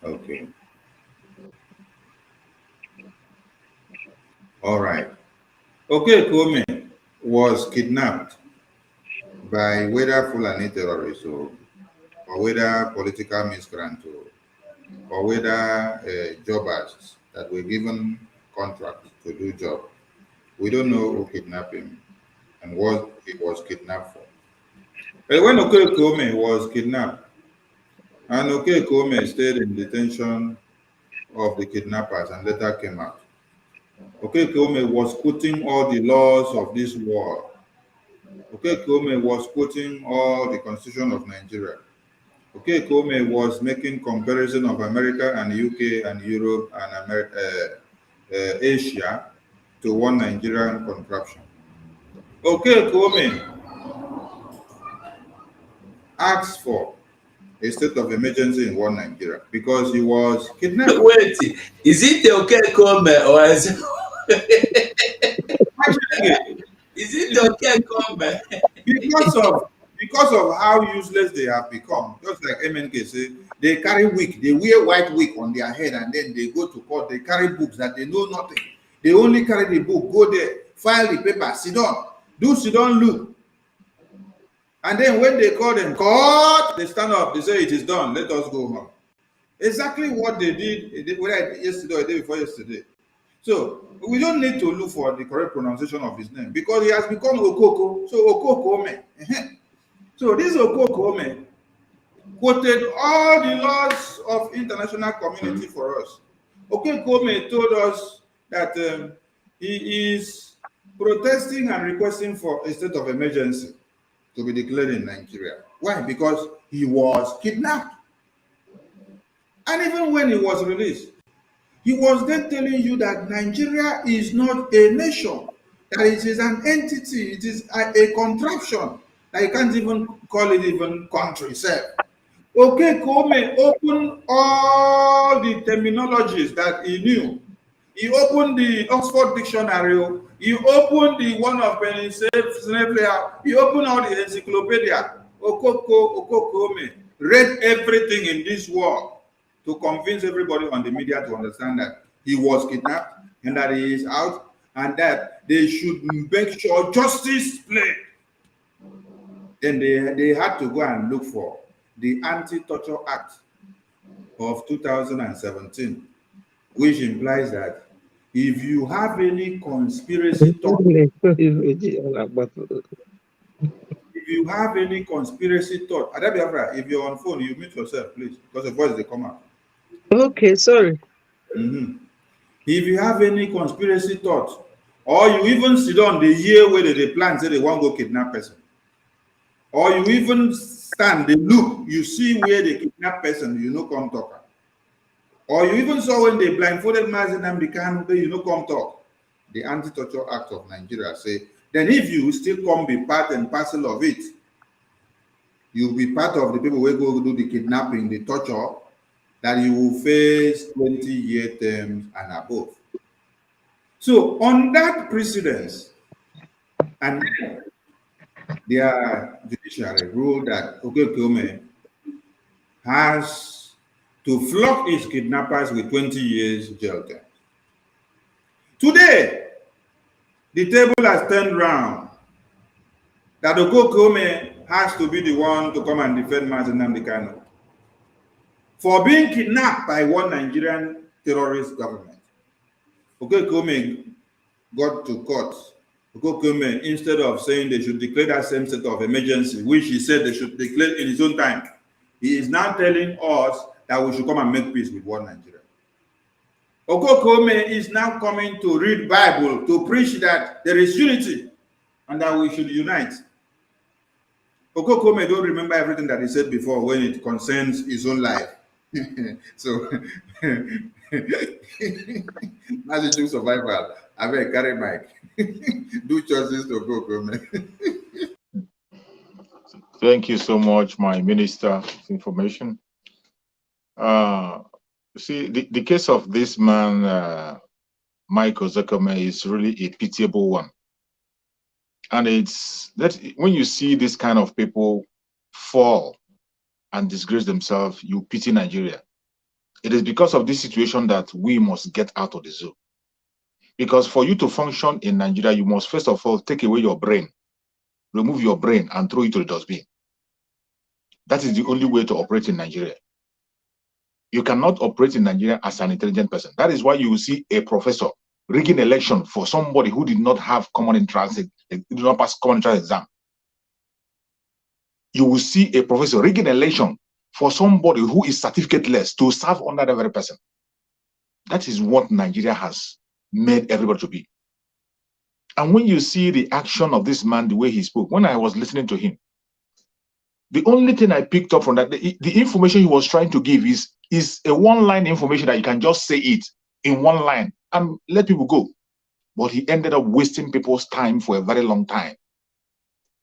Okay. All right. Okay, Kome was kidnapped by whether Fulani terrorists or whether political miscreants or whether jobbers that were given contracts to do job. We don't know who kidnapped him and what he was kidnapped for. But when Kome was kidnapped, and Kome stayed in detention of the kidnappers and later came out, Kome was quoting all the laws of this war. Kome was quoting all the constitution of Nigeria. Kome was making comparison of America and UK and Europe and Asia to one Nigerian contraption. Kome asked for a state of emergency in one Nigeria because he was kidnapped. Wait, is it Kome or is it? Is it Kome? Because of how useless they have become, just like MNK say, they carry wig, they wear white wig on their head, and then they go to court, they carry books that they know nothing. They only carry the book, go there, file the paper, sit down, look. And then when they call them court, they stand up, they say it is done, let us go home. Exactly what they did yesterday or the day before yesterday. So we don't need to look for the correct pronunciation of his name because he has become Okoko. So Okokome. So this Okokome quoted all the laws of international community for us. Okokome told us that he is protesting and requesting for a state of emergency to be declared in Nigeria. Why? Because he was kidnapped. And even when he was released, he was then telling you that Nigeria is not a nation, that it is an entity, it is a contraption, that you can't even call it even country itself. Kome opened all the terminologies that he knew. He opened the Oxford Dictionary, he opened the one of Pennsylvania, he opened all the encyclopedia. Kome read everything in this world to convince everybody on the media to understand that he was kidnapped and that he is out and that they should make sure justice played. Then they had to go and look for the Anti-Torture Act of 2017, which implies that if you have any conspiracy thought, Biafra, if you're on phone, you mute yourself, please, because the voice they come out. Okay, sorry. If you have any conspiracy thought, or you even sit on the year where they plan, say they want to go kidnap person, or you even stand, they look, you see where they kidnap person, you know, come talk. Or you even saw when they blindfolded Mazen Namdekano, you know, come talk. The Anti-Torture Act of Nigeria say, then if you still come be part and parcel of it, you'll be part of the people who go do the kidnapping, the torture, that you will face 20-year terms and above. So on that precedence, and their judiciary ruled that Okekome has to flog his kidnappers with 20 years jail term. Today, the table has turned round that Okekome has to be the one to come and defend Mazi Nnamdi Kanu for being kidnapped by one Nigerian terrorist government. Okekome got to court. Okekome, instead of saying they should declare that same state of emergency, which he said they should declare in his own time, he is now telling us that we should come and make peace with one Nigeria. Okekome is now coming to read Bible, to preach that there is unity and that we should unite. Okekome don't remember everything that he said before when it concerns his own life. So, as a true survival, I will carry mic. Do justice to Okekome. Thank you so much, my Minister of Information. See, the case of this man, Michael Zekome, is really a pitiable one. And it's that when you see this kind of people fall and disgrace themselves, you pity Nigeria. It is because of this situation that we must get out of the zoo. Because for you to function in Nigeria, you must first of all take away your brain, remove your brain and throw it to the dustbin. That is the only way to operate in Nigeria. You cannot operate in Nigeria as an intelligent person. That is why you will see a professor rigging election for somebody who did not have common entrance, did not pass common entrance exam. You will see a professor rigging election for somebody who is certificateless to serve under the very person. That is what Nigeria has made everybody to be. And when you see the action of this man, the way he spoke, when I was listening to him, the only thing I picked up from that, the information he was trying to give is a one-line information that you can just say it in one line and let people go. But he ended up wasting people's time for a very long time.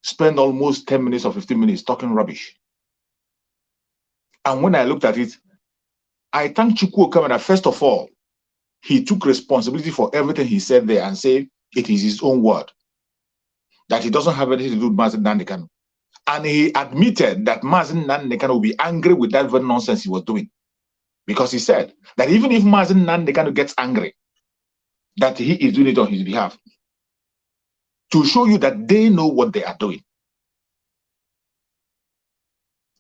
Spend almost 10 minutes or 15 minutes talking rubbish. And when I looked at it, I thank Chukwu Okamara, first of all, he took responsibility for everything he said there and said it is his own word, that he doesn't have anything to do with Mazi Nnamdi Kanu. And he admitted that Mazi Nnamdi Kanu will be angry with that very nonsense he was doing. Because he said that even if Mazi Nnamdi Kanu gets angry, that he is doing it on his behalf. To show you that they know what they are doing.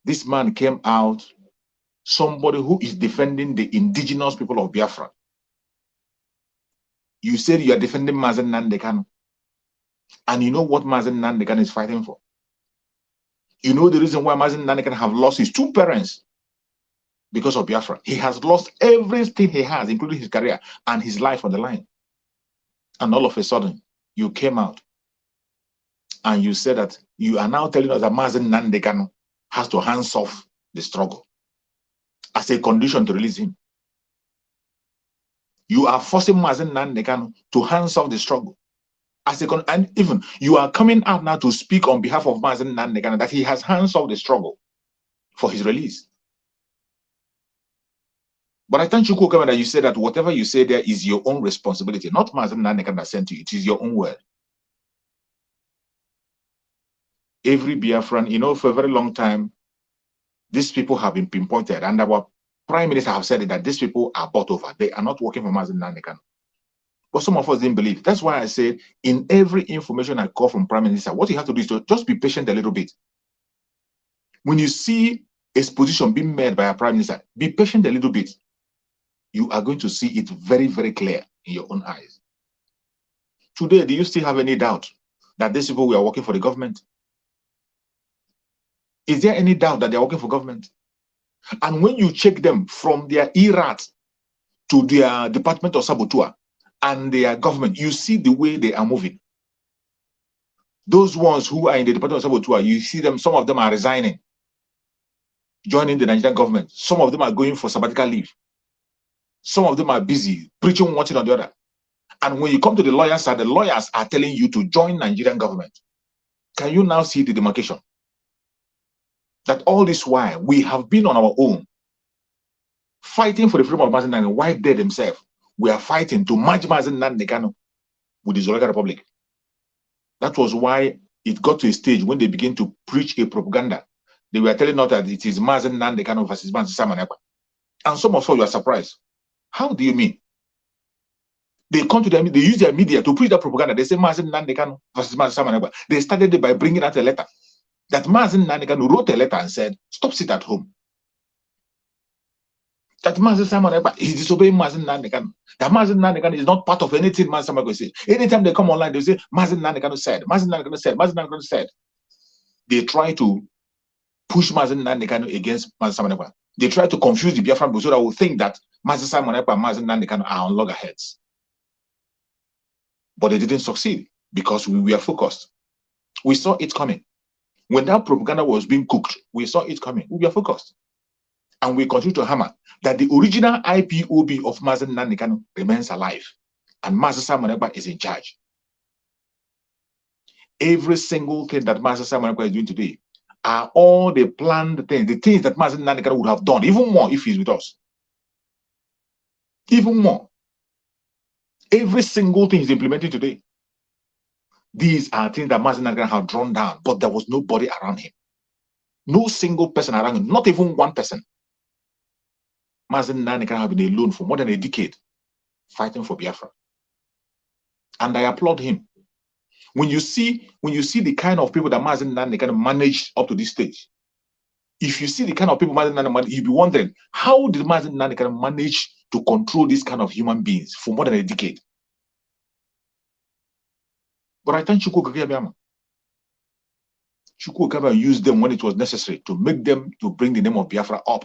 This man came out, somebody who is defending the indigenous people of Biafra. You said you are defending Mazi Nnamdi Kanu. And you know what Mazi Nnamdi Kanu is fighting for? You know the reason why Mazi Nnamdi Kanu have lost his two parents? Because of Biafra. He has lost everything he has, including his career and his life on the line. And all of a sudden, you came out and you said that you are now telling us that Mazi Nnamdi Kanu has to hands off the struggle as a condition to release him. You are forcing Mazi Nnamdi Kanu to hands off the struggle. And even you are coming out now to speak on behalf of Mazi Nnamdi Kanu that he has hands off the struggle for his release. But I thank you, Kokama, that you said that whatever you say there is your own responsibility, not Mazi Nnamdi Kanu that sent you. It is your own word. Every Biafran, you know, for a very long time, these people have been pinpointed, and our Prime Minister have said that these people are bought over. They are not working for Mazi Nnamdi Kanu. But some of us didn't believe. That's why I say in every information I call from Prime Minister, what you have to do is to just be patient a little bit. When you see a position being made by a Prime Minister, be patient a little bit. You are going to see it very, very clear in your own eyes. Today, do you still have any doubt that these people were working for the government? Is there any doubt that they are working for government? And when you check them from their ERAT to their Department of Saboteur and their government, you see the way they are moving. Those ones who are in the Department of Saboteur, you see them, some of them are resigning, joining the Nigerian government. Some of them are going for sabbatical leave. Some of them are busy preaching one thing or the other. And when you come to the lawyer side, the lawyers are telling you to join Nigerian government. Can you now see the demarcation? That all this while we have been on our own, fighting for the freedom of Mazi Nnamdi Kanu, while they themselves we are fighting to merge Mazi Nnamdi Kanu with the Zululand Republic. That was why it got to a stage when they began to preach a propaganda. They were telling us that it is Mazen Nandekano versus Mazen Simon Ekpa. And some of you are surprised. How do you mean? They come to them, they use their media to preach that propaganda. They say Mazen Nandekano versus Mazen Simon Ekpa. They started it by bringing out a letter. That Mazen Nandekano wrote a letter and said, stop sit at home. That Mazen Simon Ekpa is disobeying Mazen Nandekano. That Mazen Nandekano is not part of anything Mazen Simon Ekpa say. Anytime they come online, they say Mazen Nandekano said, Mazen Nandekano said, Mazen Nandekano said. They try to push Mazen Nandekano against Mazen Simon Ekpa. They try to confuse the Biafran people so that we think that Mazen Simon Ekpa and Mazen Nandekano are on loggerheads. But they didn't succeed because we were focused. We saw it coming. When that propaganda was being cooked, we saw it coming. We were focused. And we continue to hammer that the original IPOB of Mazen Nandekano remains alive. And Mazen Simon Ekpa is in charge. Every single thing that Mazen Simon Ekpa is doing today are all the planned things, the things that Mazen Nandekano would have done, even more if he's with us. Even more. Every single thing he's implementing today. These are things that Mazen Nandekano have drawn down, but there was nobody around him. No single person around him, not even one person. Mazen Nandekano have been alone for more than a decade, fighting for Biafra. And I applaud him. When you see the kind of people that Mazen Nandekano managed up to this stage, if you see the kind of people Mazen Nandekano managed, you'll be wondering, how did Mazen Nandekano manage to control this kind of human beings for more than a decade? But I thank Chukwu Okeke. Chukwu Okeke used them when it was necessary to make them, to bring the name of Biafra up.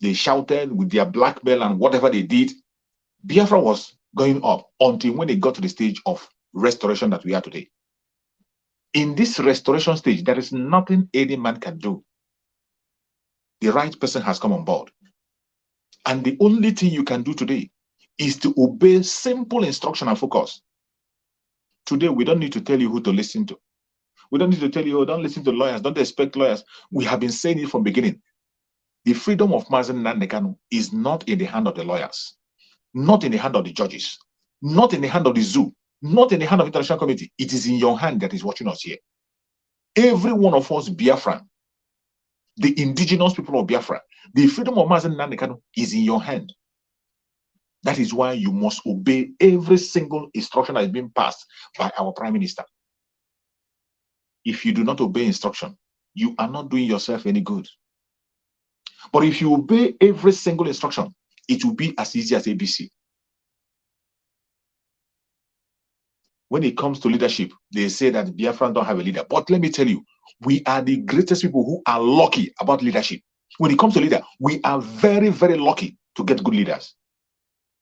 They shouted with their blackmail and whatever they did. Biafra was going up until when they got to the stage of restoration that we are today. In this restoration stage, there is nothing any man can do. The right person has come on board. And the only thing you can do today is to obey simple instruction and focus. Today, we don't need to tell you who to listen to. We don't need to tell you, oh, don't listen to lawyers, don't expect lawyers. We have been saying it from the beginning. The freedom of Mazen Nandekano is not in the hand of the lawyers, not in the hand of the judges, not in the hand of the zoo, not in the hand of the international community. It is in your hand that is watching us here. Every one of us, Biafran, the indigenous people of Biafra, the freedom of Mazen Nandekano is in your hand. That is why you must obey every single instruction that is being passed by our Prime Minister. If you do not obey instruction, you are not doing yourself any good. But if you obey every single instruction, it will be as easy as ABC. When it comes to leadership, they say that Biafran don't have a leader. But let me tell you, we are the greatest people who are lucky about leadership. When it comes to leader, we are very, very lucky to get good leaders.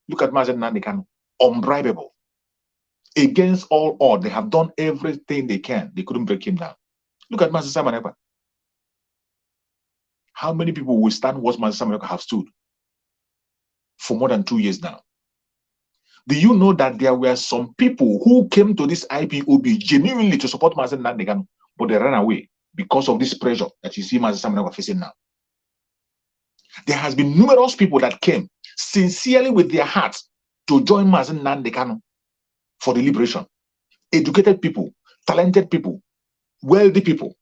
Look at Mazen Nandekano, unbribable. Against all odds, they have done everything they can. They couldn't break him down. Look at Mazen Simon Ekpa. How many people will stand what Mazen Simon Ekpa have stood for more than 2 years now? Do you know that there were some people who came to this IPOB genuinely to support Mazen Nandekano, but they ran away because of this pressure that you see Mazen Simon Ekpa facing now? There has been numerous people that came sincerely with their hearts to join Mazen Nandekano for the liberation. Educated people, talented people, wealthy people.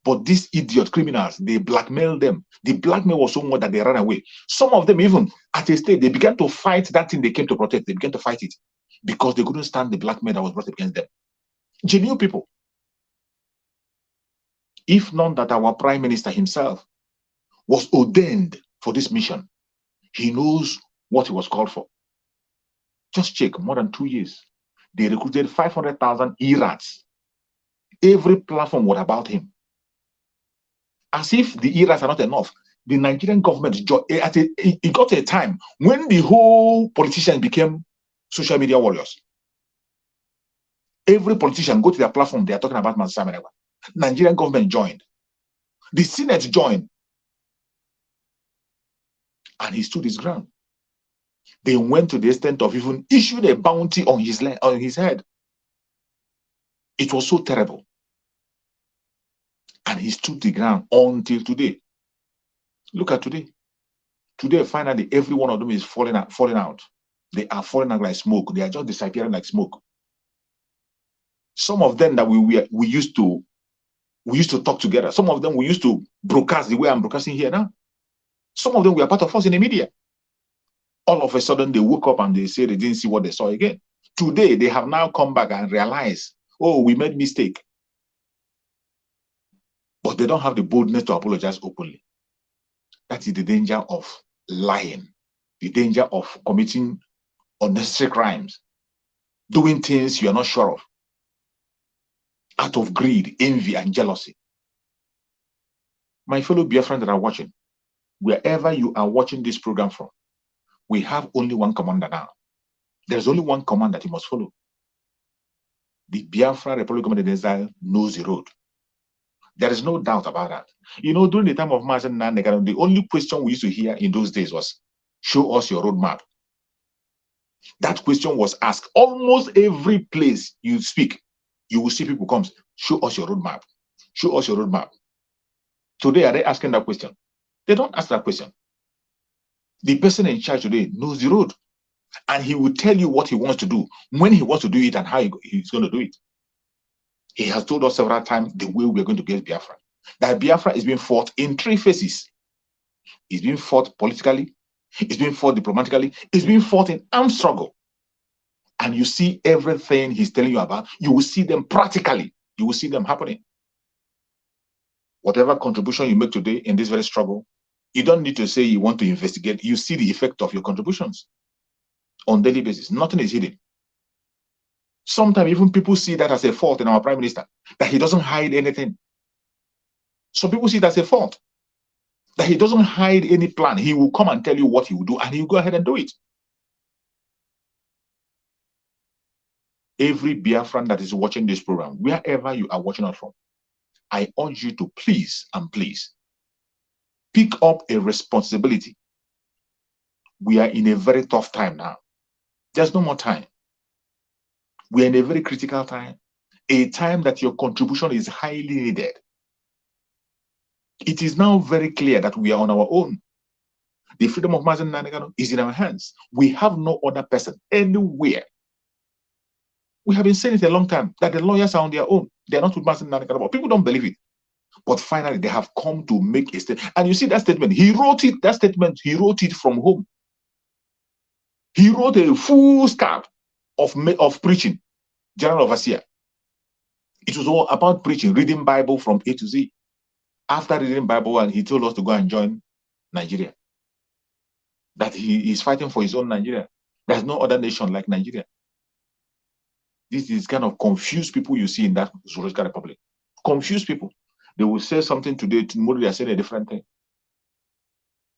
But these idiot criminals, they blackmailed them. The blackmail was so much that they ran away. Some of them even, at a stage, they began to fight that thing they came to protect. They began to fight it because they couldn't stand the blackmail that was brought against them. Genuine people. If not that our Prime Minister himself was ordained for this mission, he knows what he was called for. Just check, more than 2 years. They recruited 500,000 E-rats. Every platform was about him. As if the E-rats are not enough, the Nigerian government, it got a time when the whole politicians became social media warriors. Every politician go to their platform, they are talking about Mazen Simon Ekpa. Nigerian government joined. The Senate joined. And he stood his ground. They went to the extent of even issuing a bounty on his head. It was so terrible. And he stood the ground until today. Look at today. Today, finally, every one of them is falling out. They are falling out like smoke. They are just disappearing like smoke. Some of them that we used to talk together. Some of them we used to broadcast the way I'm broadcasting here now. Some of them were part of us in the media. All of a sudden, they woke up and they say they didn't see what they saw again. Today, they have now come back and realized, oh, we made mistake. But they don't have the boldness to apologize openly. That is the danger of lying, the danger of committing unnecessary crimes, doing things you are not sure of, out of greed, envy, and jealousy. My fellow Biafrans that are watching, wherever you are watching this program from, we have only one commander now. There's only one command that you must follow. The Biafra Republic Government in Exile knows the road. There is no doubt about that. You know, during the time of Mazen Nandegaran, the only question we used to hear in those days was, show us your roadmap. That question was asked almost every place you speak. You will see people come, show us your roadmap. Show us your roadmap. Today, are they asking that question? They don't ask that question. The person in charge today knows the road. And he will tell you what he wants to do, when he wants to do it, and how he's going to do it. He has told us several times the way we're going to get Biafra. That Biafra is being fought in three phases. It's being fought politically, it's being fought diplomatically, it's being fought in armed struggle. And you see everything he's telling you about, you will see them practically, you will see them happening. Whatever contribution you make today in this very struggle, you don't need to say you want to investigate. You see the effect of your contributions on daily basis. Nothing is hidden. Sometimes even people see that as a fault in our Prime Minister, that he doesn't hide anything. Some people see that as a fault, that he doesn't hide any plan. He will come and tell you what he will do, and he will go ahead and do it. Every Biafran that is watching this program, wherever you are watching us from, I urge you to please and please pick up a responsibility. We are in a very tough time now. There's no more time. We are in a very critical time, a time that your contribution is highly needed. It is now very clear that we are on our own. The freedom of Mazen Nanegano is in our hands. We have no other person anywhere. We have been saying it a long time, that the lawyers are on their own. They are not with Mazen Nanegano, but people don't believe it. But finally, they have come to make a statement. And you see that statement, he wrote it, that statement, he wrote it from home. He wrote a full scarf of preaching, General Overseer. It was all about preaching, reading Bible from A to Z. After reading Bible, and he told us to go and join Nigeria. That he is fighting for his own Nigeria. There's no other nation like Nigeria. This is kind of confused people you see in that Zoological Republic. Confused people. They will say something today, tomorrow they are saying a different thing.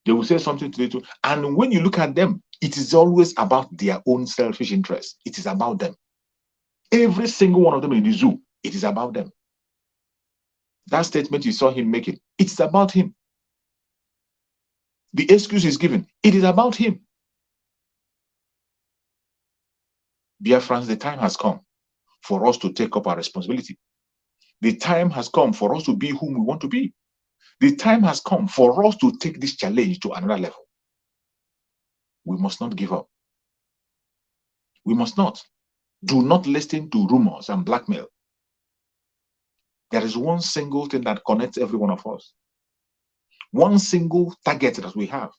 They will say something today too. And when you look at them, it is always about their own selfish interests. It is about them. Every single one of them in the zoo, it is about them. That statement you saw him making, it's about him. The excuse is given, it is about him. Biafrans, the time has come for us to take up our responsibility. The time has come for us to be whom we want to be. The time has come for us to take this challenge to another level. We must not give up. We must not. Do not listen to rumors and blackmail. There is one single thing that connects every one of us. One single target that we have.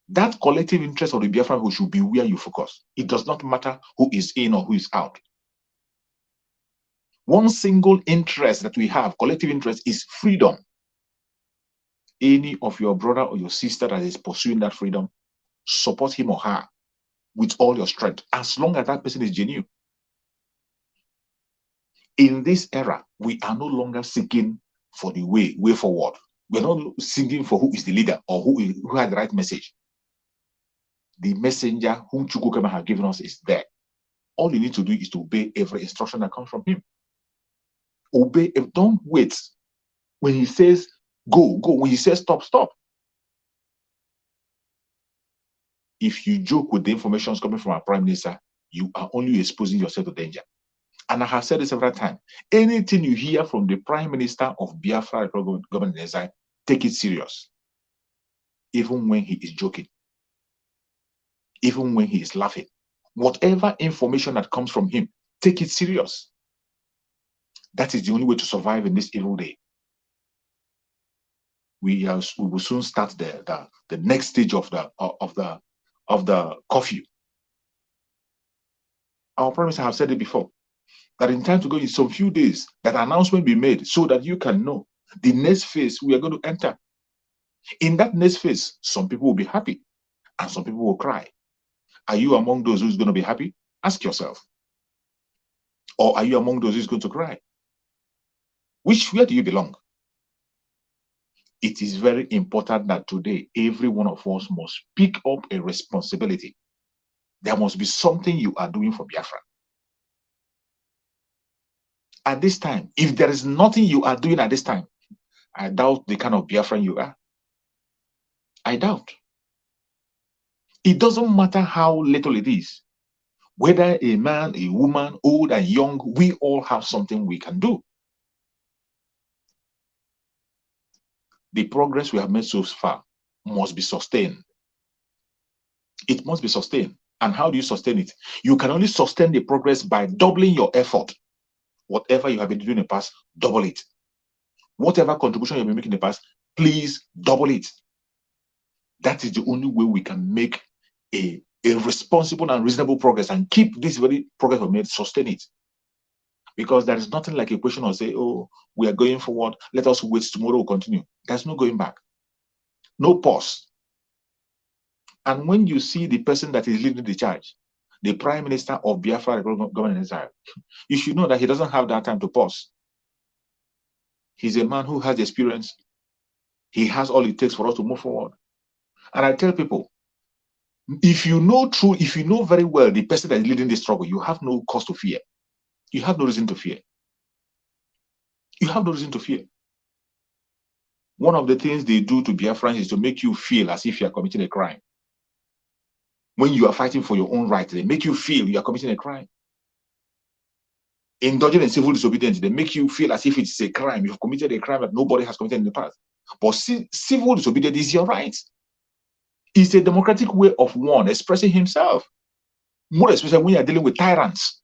That collective interest of the Biafran who should be where you focus. It does not matter who is in or who is out. One single interest that we have, collective interest, is freedom. Any of your brother or your sister that is pursuing that freedom, support him or her with all your strength, as long as that person is genuine. In this era, we are no longer seeking for the way forward. We're not seeking for who is the leader or who has the right message. The messenger whom Chukwukema has given us is there. All you need to do is to obey every instruction that comes from him. Obey, don't wait. When he says go, go. When he says stop, stop. If you joke with the information coming from our Prime Minister, you are only exposing yourself to danger. And I have said this several times. Anything you hear from the Prime Minister of Biafra Government in Exile, take it serious. Even when he is joking. Even when he is laughing. Whatever information that comes from him, Take it serious. That is the only way to survive in this evil day. We will soon start the next stage of the curfew. Our Prime Minister have said it before, that in time to go, in some few days, that announcement be made so that you can know the next phase we are going to enter. In that next phase, some people will be happy and some people will cry. Are you among those who's going to be happy? Ask yourself. Or are you among those who's going to cry? Where do you belong? It is very important that today, every one of us must pick up a responsibility. There must be something you are doing for Biafra. At this time, if there is nothing you are doing at this time, I doubt the kind of Biafran you are. I doubt. It doesn't matter how little it is. Whether a man, a woman, old and young, we all have something we can do. The progress we have made so far must be sustained. It must be sustained. And how do you sustain it? You can only sustain the progress by doubling your effort. Whatever you have been doing in the past, double it. Whatever contribution you've been making in the past, please double it. That is the only way we can make a responsible and reasonable progress and keep this very progress we made, sustain it. Because there is nothing like a question of say, oh, we are going forward, let us wait, tomorrow we'll continue. There's no going back. No pause. And when you see the person that is leading the charge, the Prime Minister of Biafra government in Israel, you should know that he doesn't have that time to pause. He's a man who has experience. He has all it takes for us to move forward. And I tell people, if you know very well the person that is leading the struggle, you have no cause to fear. You have no reason to fear. You have no reason to fear. One of the things they do to Biafrans is to make you feel as if you are committing a crime. When you are fighting for your own right, they make you feel you are committing a crime. Indulging in civil disobedience, they make you feel as if it's a crime. You've committed a crime that nobody has committed in the past. But civil disobedience is your right. It's a democratic way of one expressing himself. More especially when you are dealing with tyrants.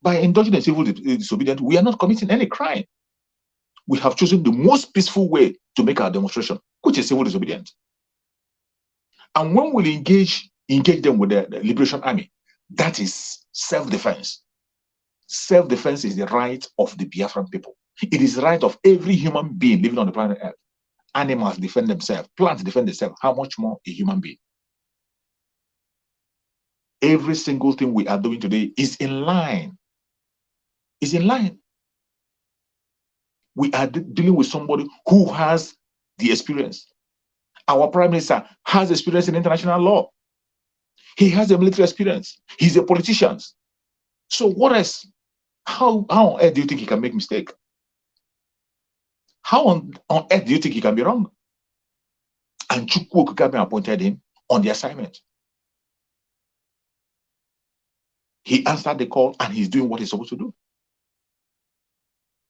By indulging in civil disobedience, we are not committing any crime. We have chosen the most peaceful way to make our demonstration, which is civil disobedience. And when we engage them with the Liberation Army, that is self-defense. Self-defense is the right of the Biafran people. It is the right of every human being living on the planet Earth. Animals defend themselves, plants defend themselves. How much more a human being? Every single thing we are doing today is in line. Is in line. We are dealing with somebody who has the experience. Our Prime Minister has experience in international law. He has a military experience. He's a politician. So what else? How on earth do you think he can make mistake? How on earth do you think he can be wrong? And Chukwu Okikabe appointed him on the assignment. He answered the call and he's doing what he's supposed to do.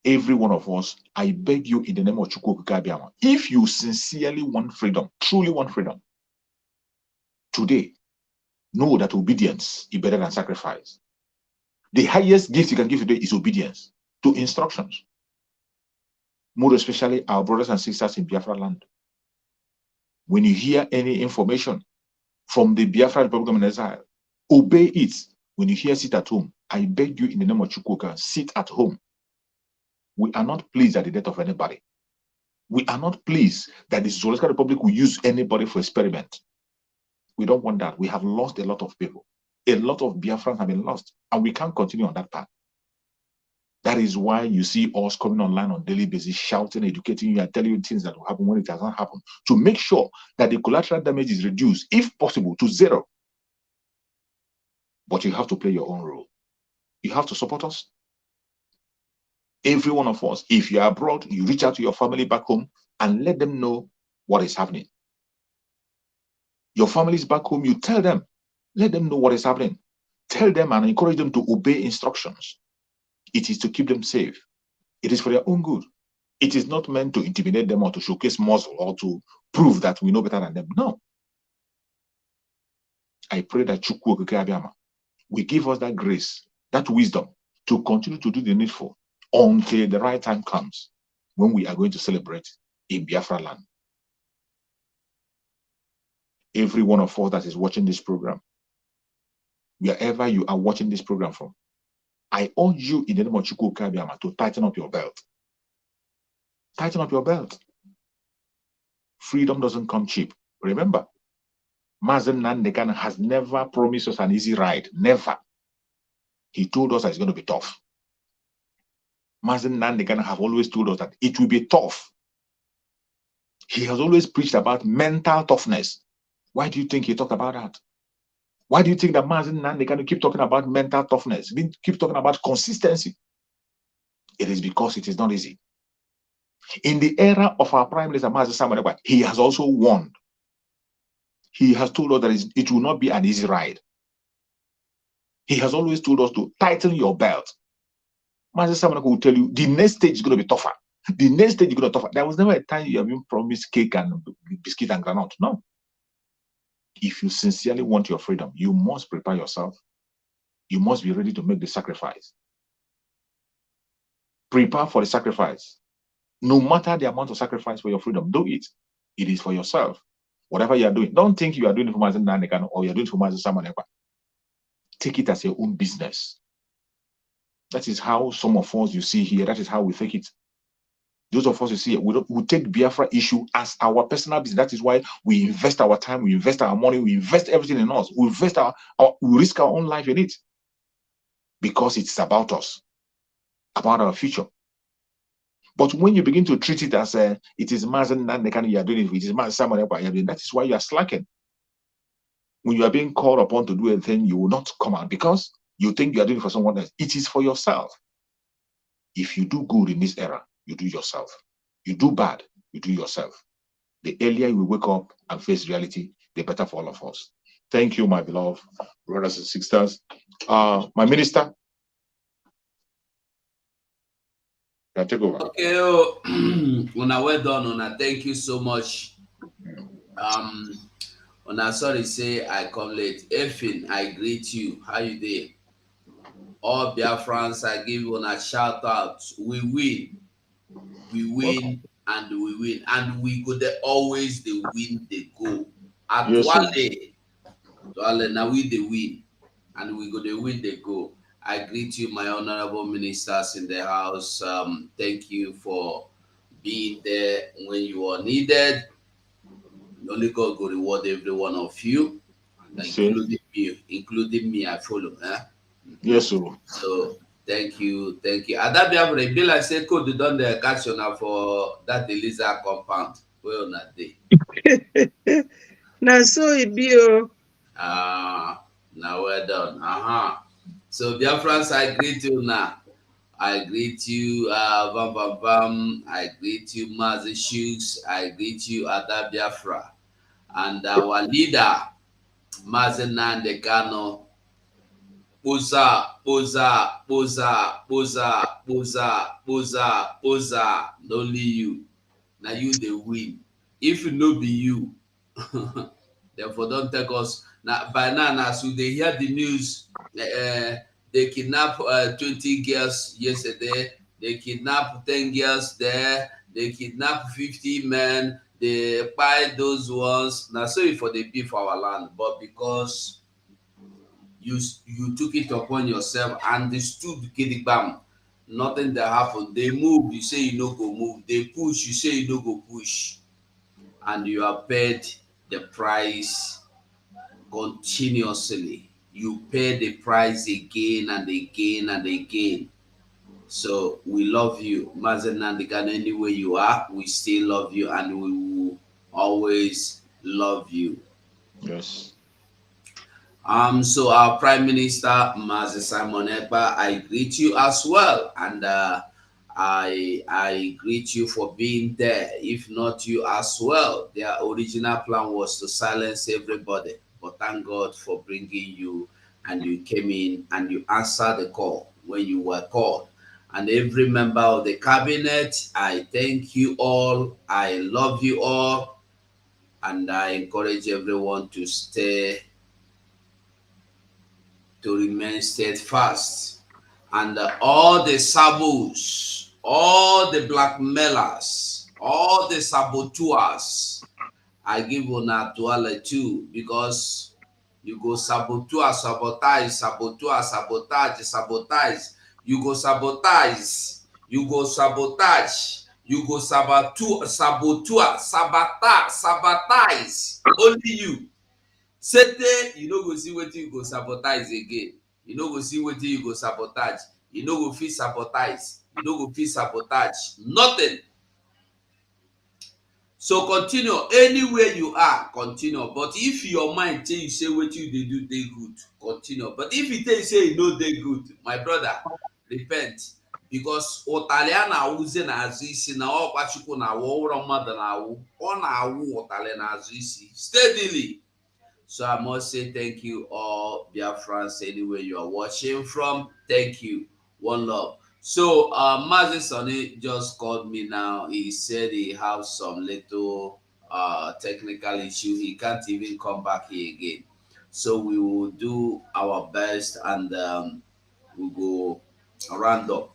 Every one of us, I beg you in the name of Chukwu Okikabe, if you sincerely want freedom, truly want freedom, today, know that obedience is better than sacrifice. The highest gift you can give today is obedience to instructions. More especially our brothers and sisters in Biafra land. When you hear any information from the Biafra Republic of Israel, obey it. When you hear sit at home, I beg you in the name of Chukwu, sit at home. We are not pleased at the death of anybody. We are not pleased that the Zoological Republic will use anybody for experiment. We don't want that. We have lost a lot of people. A lot of Biafrans have been lost, and we can't continue on that path. That is why you see us coming online on a daily basis, shouting, educating you, and telling you things that will happen when it has not happened, to make sure that the collateral damage is reduced, if possible, to zero. But you have to play your own role. You have to support us. Every one of us, if you're abroad, you reach out to your family back home and let them know what is happening. Your families back home, you tell them, let them know what is happening. Tell them and encourage them to obey instructions. It is to keep them safe. It is for their own good. It is not meant to intimidate them or to showcase muscle or to prove that we know better than them. No. I pray that Chukwu Okikabe will give us that grace, that wisdom to continue to do the needful until the right time comes when we are going to celebrate in Biafra land. Every one of us that is watching this program, wherever you are watching this program from, I urge you in the name of Chukwu Kabiama to tighten up your belt. Tighten up your belt. Freedom doesn't come cheap. Remember, Mazen Nandekan has never promised us an easy ride. Never. He told us that it's going to be tough. Mazen Nandekan have always told us that it will be tough. He has always preached about mental toughness. Why do you think he talked about that? Why do you think that Mazen Nandekan keep talking about mental toughness? Keep talking about consistency? It is because it is not easy. In the era of our Prime Minister, Mazen Samuel, he has also warned. He has told us that it will not be an easy ride. He has always told us to tighten your belt. Mazen Samuel will tell you the next stage is going to be tougher. The next stage is going to be tougher. There was never a time you have been promised cake and biscuit and granite. No. If you sincerely want your freedom, you must prepare yourself. You must be ready to make the sacrifice. Prepare for the sacrifice. No matter the amount of sacrifice for your freedom, do it. It is for yourself. Whatever you are doing, don't think you are doing it for Mazen Nandekan or you're doing it for Mazen Samuel. Take it as your own business. That is how some of us you see here, that is how we take it. Those of us you see, we take Biafra issue as our personal business. That is why we invest our time, we invest our money, we invest everything in us. We invest we risk our own life in it. Because it's about us, about our future. But when you begin to treat it as it is Mazen Nandekan you are doing it is Mazen Samuel you are doing, that is why you are slacking. When you are being called upon to do anything, you will not come out because you think you are doing it for someone else. It is for yourself. If you do good in this era, you do yourself. You do bad, you do yourself. The earlier you wake up and face reality, the better for all of us. Thank you, my beloved brothers and sisters. My minister, take over. Okay, Una, well done, Una. Thank you so much. Una, sorry, say I come late. Effin, I greet you. How you doing? All Biafrans, I give you a shout out. We win. We win and we win. And we go there always the win, they go. At Wale, now we the win. And we go the win, they go. I greet you, my honorable ministers in the house. Thank you for being there when you are needed. Only God will reward every one of you, including me. I follow. Yes, sir. So thank you. At that Biafra, it be like say code done the action for that Eliza compound. Well, not day. Now so it be. Now well done. So Biafrans, I greet you now. I greet you, Bam Bam Bam. I greet you, Mazi Shooks. I greet you, Ada Biafra. And our leader, Mazi Nandekano. Boza. Only you. Now you the win. If it no be you, therefore don't take us. Now by now, so they hear the news. They kidnapped 20 girls yesterday. They kidnapped 10 girls there. They kidnapped 50 men. They buy those ones. Now sorry for the beef for our land, but because you took it upon yourself and they stood kidigbam, nothing that happened. They move, you say you no go move. They push, you say you no go push. And you are paid the price continuously. You pay the price again and again and again. So we love you, Mazen Nandekan. Anywhere you are, we still love you and we will always love you. Yes. So our Prime Minister, Mazi Simon Ekpa, I greet you as well, and I greet you for being there. If not you as well, their original plan was to silence everybody, but thank God for bringing you, and you came in and you answered the call when you were called. And every member of the cabinet, I thank you all. I love you all, and I encourage everyone to stay to remain steadfast. And all the sabos, all the blackmailers, all the saboteurs, I give una to all too, because you go saboteur, sabotage, saboteur, sabotage, sabotage. You go sabotage, you go sabotage, you go saboteur, saboteur, sabotage, sabotage. Only you. Sete, you no go see wetin you go sabotage again. You no go see wetin you go sabotage. You no go fit sabotage. You no go fit sabotage. Nothing. So continue anywhere you are, continue. But if your mind tell you say wetin you dey do dey good, continue. But if you tell you say e no dey good, my brother, repent. Because ụtalị a na-awụzie n'azụ isi na ọkwa Chukwu na-awụ ụrọ mmadụ na-awụ, ọ na-awụ ụtalị n'azụ isi steadily. So I must say thank you all, Biafrans, anywhere you are watching from. Thank you. One love. So Mazi Sonny just called me now. He said he has some little technical issue. He can't even come back here again. So we will do our best and we'll go round up.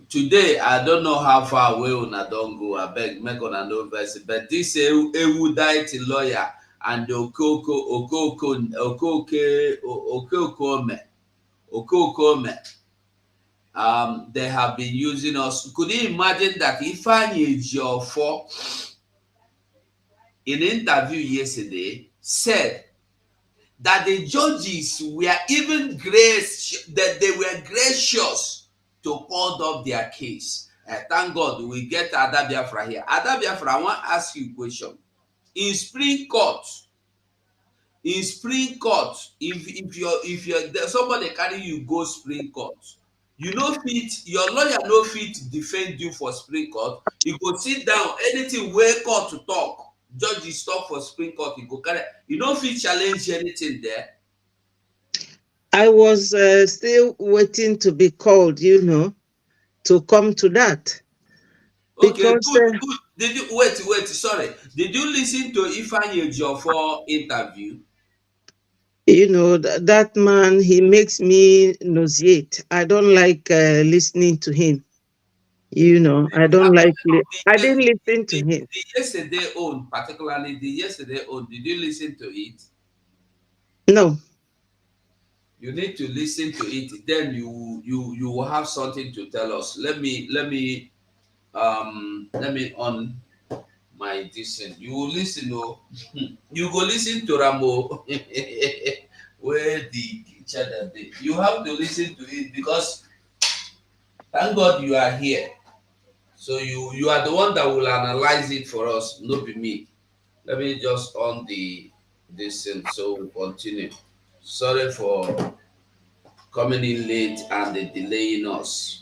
Today I don't know how far away una don go. I beg make una no vex, but this erudite lawyer and Okokome, they have been using us. Could you imagine that if I need your for in an interview yesterday said that the judges were even gracious to hold up their case. Thank God we get Ada Biafra here. Ada Biafra, I want to ask you a question. In Supreme Court, if you're somebody carry you go Supreme Court, you know fit your lawyer no fit defend you for Supreme Court. You go sit down, anything where court to talk, judges talk for Supreme Court, you go carry. You know fit challenge anything there. I was still waiting to be called, to come to that. Okay, because, good. Did you wait? Sorry. Did you listen to Ifeanyi Ejiofor interview? That man, he makes me nauseate. I don't like listening to him. I don't like. I didn't listen to him. The yesterday own, particularly the yesterday own. Did you listen to it? No. You need to listen to it. Then you will have something to tell us. Let me on my listen. You will listen. You go listen to Rambo. Where the other day. You have to listen to it because thank God you are here. So you are the one that will analyze it for us, not be me. Let me just on this thing so we continue. Sorry for coming in late and delaying us.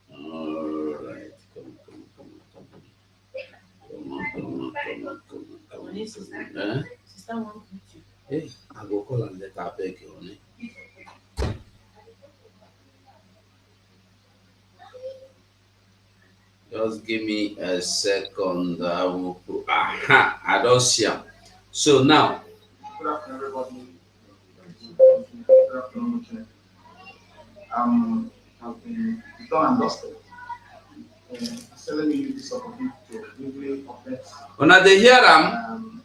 All right, come on. Hey, I go call and let her beg you on it. Just give me a second. I will put. Aha, I don't see him. So now. Good afternoon, everybody. Good afternoon. Have been done and dusted. So let me use this opportunity to briefly update. When they hear them,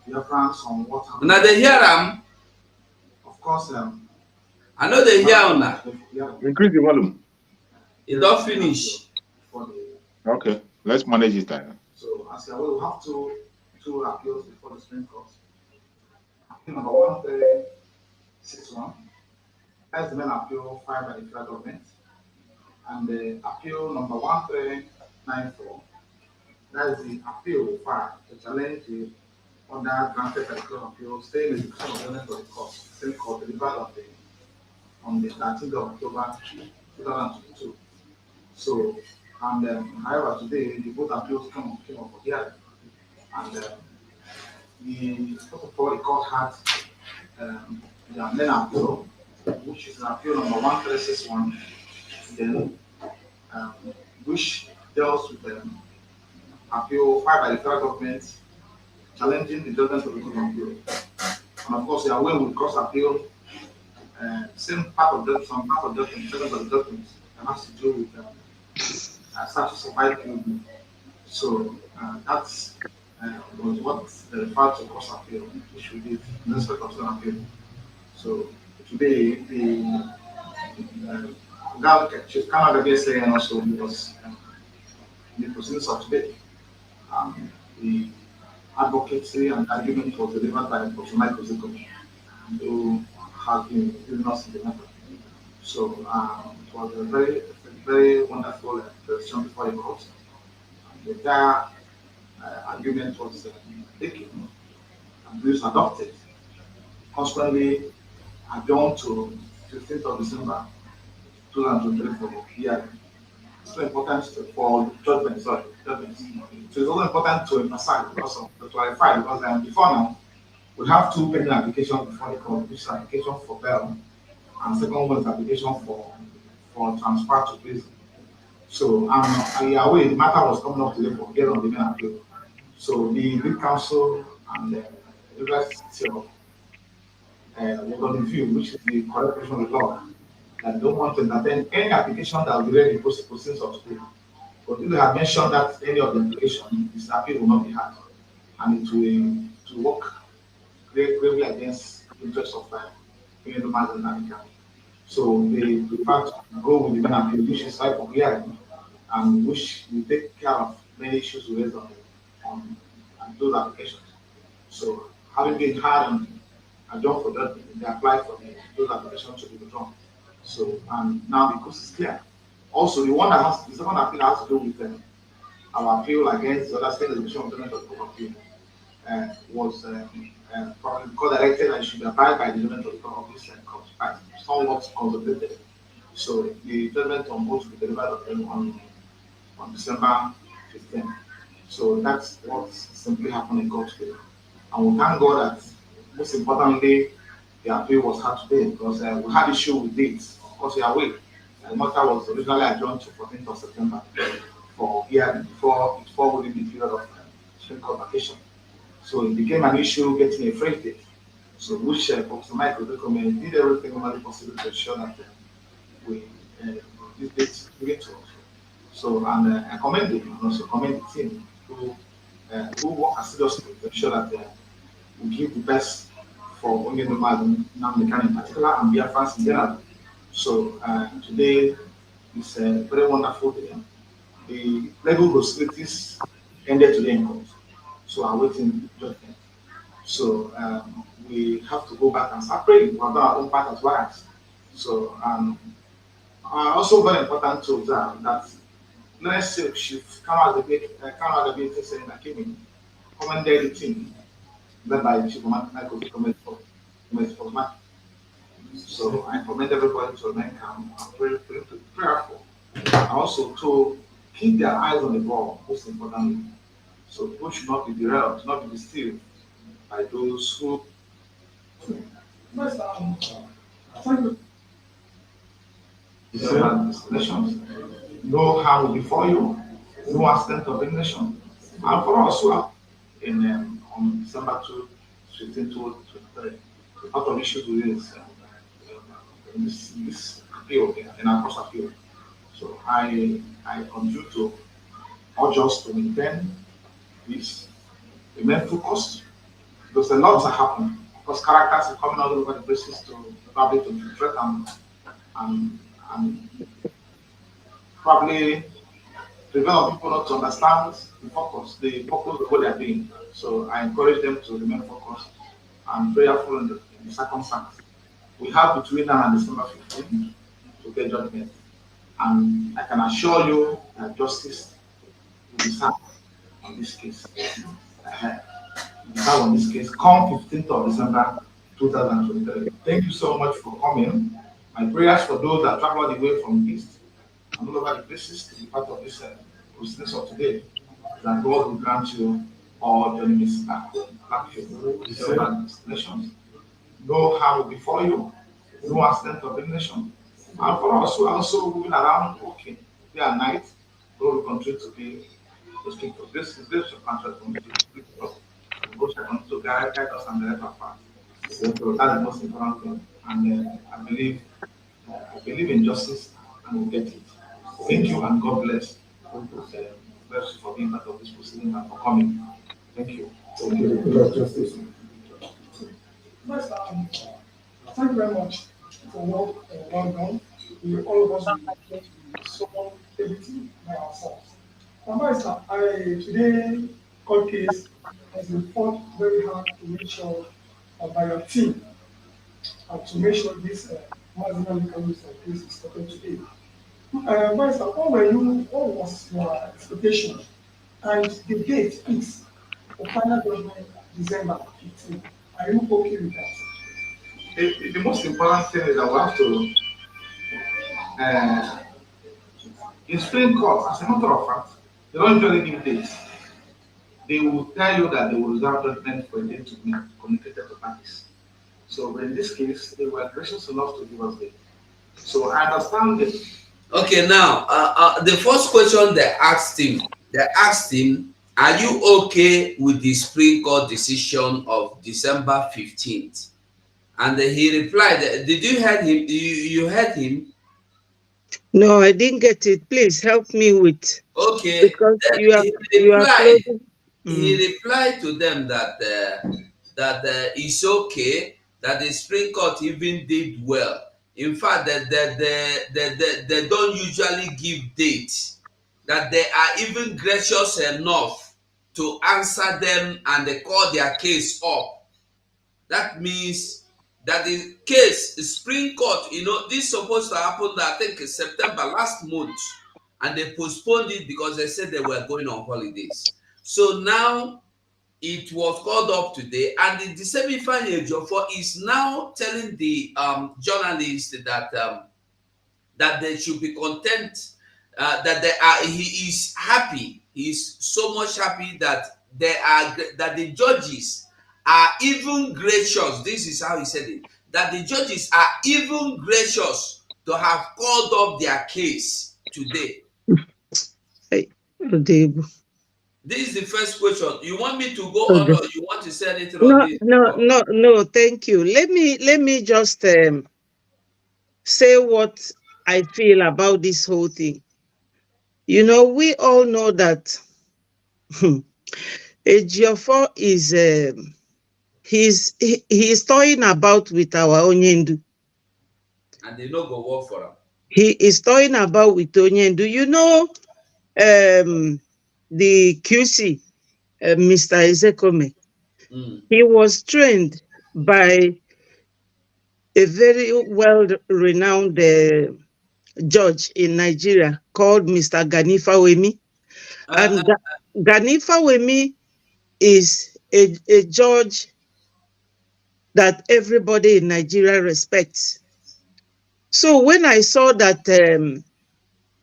Biafrans on what happened. when they hear them, of course, I know they hear una. Increase the volume. It don't finish. Okay, let's manage it then. So as you are, we'll have two appeals before the Supreme Court. Appeal number 1361. That's the main appeal filed by the federal government. And the appeal number 1394. That is the appeal filed to challenge the order granted by the Court of Appeal, staying in the execution of judgment of the court, same court delivered on the 13th of October 2022. So, and however, today the both appeals came up for hearing, and first of all, the court had the main appeal, which is an appeal number 1361, then which deals with appeal filed by the federal government challenging the judgment of the Court of Appeal. And of course, they are aware with cross appeal, same part of judgment, some part of judgment, second of the judgment that has to do with status of IPOB. So that's was what they refer to cross appeal, which we did in respect of an appeal. So today, the Chief Canada BSA and also was in the proceedings of today. The advocacy and argument was delivered by Dr. Michael Zeko, who has been giving us the matter. So it was a very wonderful presentation before the court. The entire argument was taken and was adopted. Consequently, adjourned to 15th of December 2023 for the hearing. It's so important for judgment, judgment. So it's also important to emphasize, also to clarify, because before now, we have two pending applications before the court, which is application for bail, and second one is application for transfer to prison. So I'm aware the matter was coming up today for hearing on the main appeal. So the lead counsel and the University of were on the view, which is the correct position of the law, that don't want to entertain any application that will be ready for proceedings of today. But you have mentioned that any of the application, this appeal will not be had, and it will work gravely against the interests of Indian and Africa. So they prefer to go with the main appeal, which is type of hearing, and which will take care of many issues raised on those applications. So having been heard and adjourned for that, they apply for those applications to be withdrawn. So now the coast is clear. Also, the second appeal has to do with our appeal against the other state decision of the Judgment of the Court of Appeal was probably co-directed and should be applied by the Judgment of the Court of Appeal and somewhat consolidated. So the judgment on both will be delivered on December 15th. So that's what simply happened in court today. And we thank God that most importantly, the appeal was had today because we had issue with dates. Of course, we are aware. The matter was originally adjourned to 14th of September for hearing before within the period of Supreme Court vacation. So it became an issue getting a fresh date. So which Professor Michael recommended did everything humanly possible to ensure that this date given to us. So I commend him and also commend the team who work assiduously to ensure that we give the best for Onye Nnamdi in particular and Biafrans in general. So today is a very wonderful day. The legal hostilities ended today in court. So I'm waiting judgment. So we have to go back and start praying. We've done our own part as well. So also very important to observe that let's say Chief Canada BSA saying that came in, commended the team led by Chief Michael commend for Matt. So I commend everybody to remain calm and prayerful. And also to keep their eyes on the ball, most importantly. So people should not be derailed, should not be deceived by those who nations. No harm will befall you, no accident of any nation. And for us who are on December 2, 15 to 23, a lot of issues with this appeal in our cross appeal. So I continue to urge us to maintain this, remain focused, because a lot are happening. Because characters are coming all over the places to probably to infiltrate and probably prevent people not to understand the purpose of what they are doing. So I encourage them to remain focused and prayerful in the circumstance. We have between now and December 15th to get judgment. And I can assure you that justice will be served on this case. On this case, come 15th of December 2023. Thank you so much for coming. My prayers for those that traveled away from East and all over the places to be part of this proceedings of today, that God will grant you all journeys back home, back to your destinations. No harm will befall you, no accident of any nation. And for us who are also moving around, working day and night, God will continue to be to speak to this is this contract community to speak to us. God shall continue to guide us and direct our path. So that's the most important thing. And I believe in justice and we'll get it. Thank you and God bless. Bless you for being part of this proceeding and for coming. Thank you. Thank you, Lord Justice. Yes, thank you very much for work well done. All of us will solve everything by ourselves. Master, today court case has been fought very hard to make sure by your team to make sure this marginal legal case is sorted today. Master, what was your expectation? And the date is the final judgment December 15. Are you okay with that? The most important thing is that we have to, in Supreme Court, as a matter of fact, they don't usually give dates. They will tell you that they will reserve judgment for a date to be communicated to parties. So in this case, they were gracious enough to give us date. So I understand it. Okay, now the first question they asked him, are you okay with the Supreme Court decision of December 15th? And he replied, did you hear him? You heard him? No, I didn't get it. Please help me with. Okay. Because you are closing. He replied to them that it's okay, that the Supreme Court even did well. In fact, that they don't usually give dates, that they are even gracious enough to answer them and they call their case up. That means that the case, the Supreme Court, this is supposed to happen, I think, in September last month, and they postponed it because they said they were going on holidays. So now it was called up today, and the Dissemifying Ejiofor is now telling the journalists that they should be content, he is happy. He is so much happy that the judges are even gracious. This is how he said it, that the judges are even gracious to have called up their case today. This is the first question. You want me to go on, or you want to say anything on this? No, thank you. Let me just say what I feel about this whole thing. We all know that Ejiofor is he's toying about with our Onyendu. And they don't go work for him. He is toying about with Onyendu. The QC, Mr. Ezekome, he was trained by a very well-renowned judge in Nigeria called Mr. Ganifa Wemi. And Ganifa Wemi is a judge that everybody in Nigeria respects. So when I saw that Mr.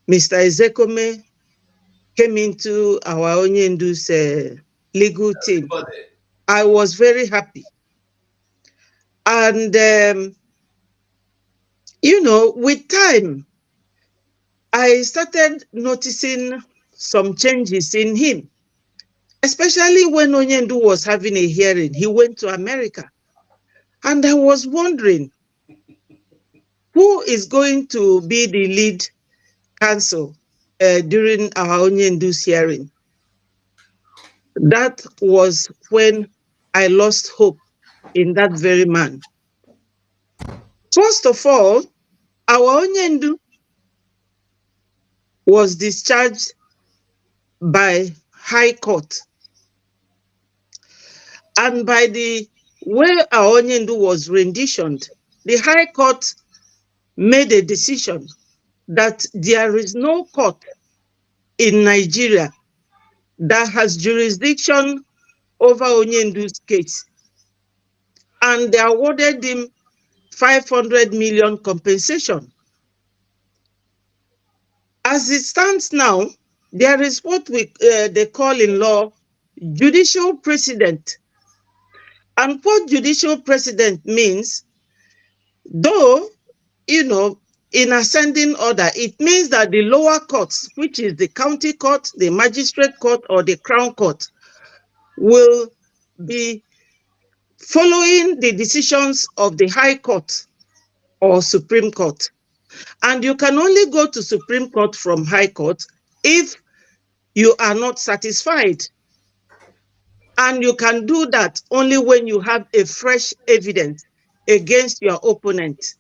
Ezekome came into our Onyendu's legal team, I was very happy. And, with time, I started noticing some changes in him, especially when Onyendu was having a hearing. He went to America. And I was wondering, who is going to be the lead counsel during our Onyendu's hearing? That was when I lost hope in that very man. First of all, our Onyendu was discharged by High Court. And by the way our Onyendu was renditioned, the High Court made a decision that there is no court in Nigeria that has jurisdiction over Onyendu's case. And they awarded him 500 million compensation. As it stands now, there is what they call in law judicial precedent. And what judicial precedent means, though, in ascending order, it means that the lower courts, which is the county court, the magistrate court, or the crown court, will be following the decisions of the high court or Supreme Court. And you can only go to Supreme Court from high court if you are not satisfied. And you can do that only when you have a fresh evidence against your opponent.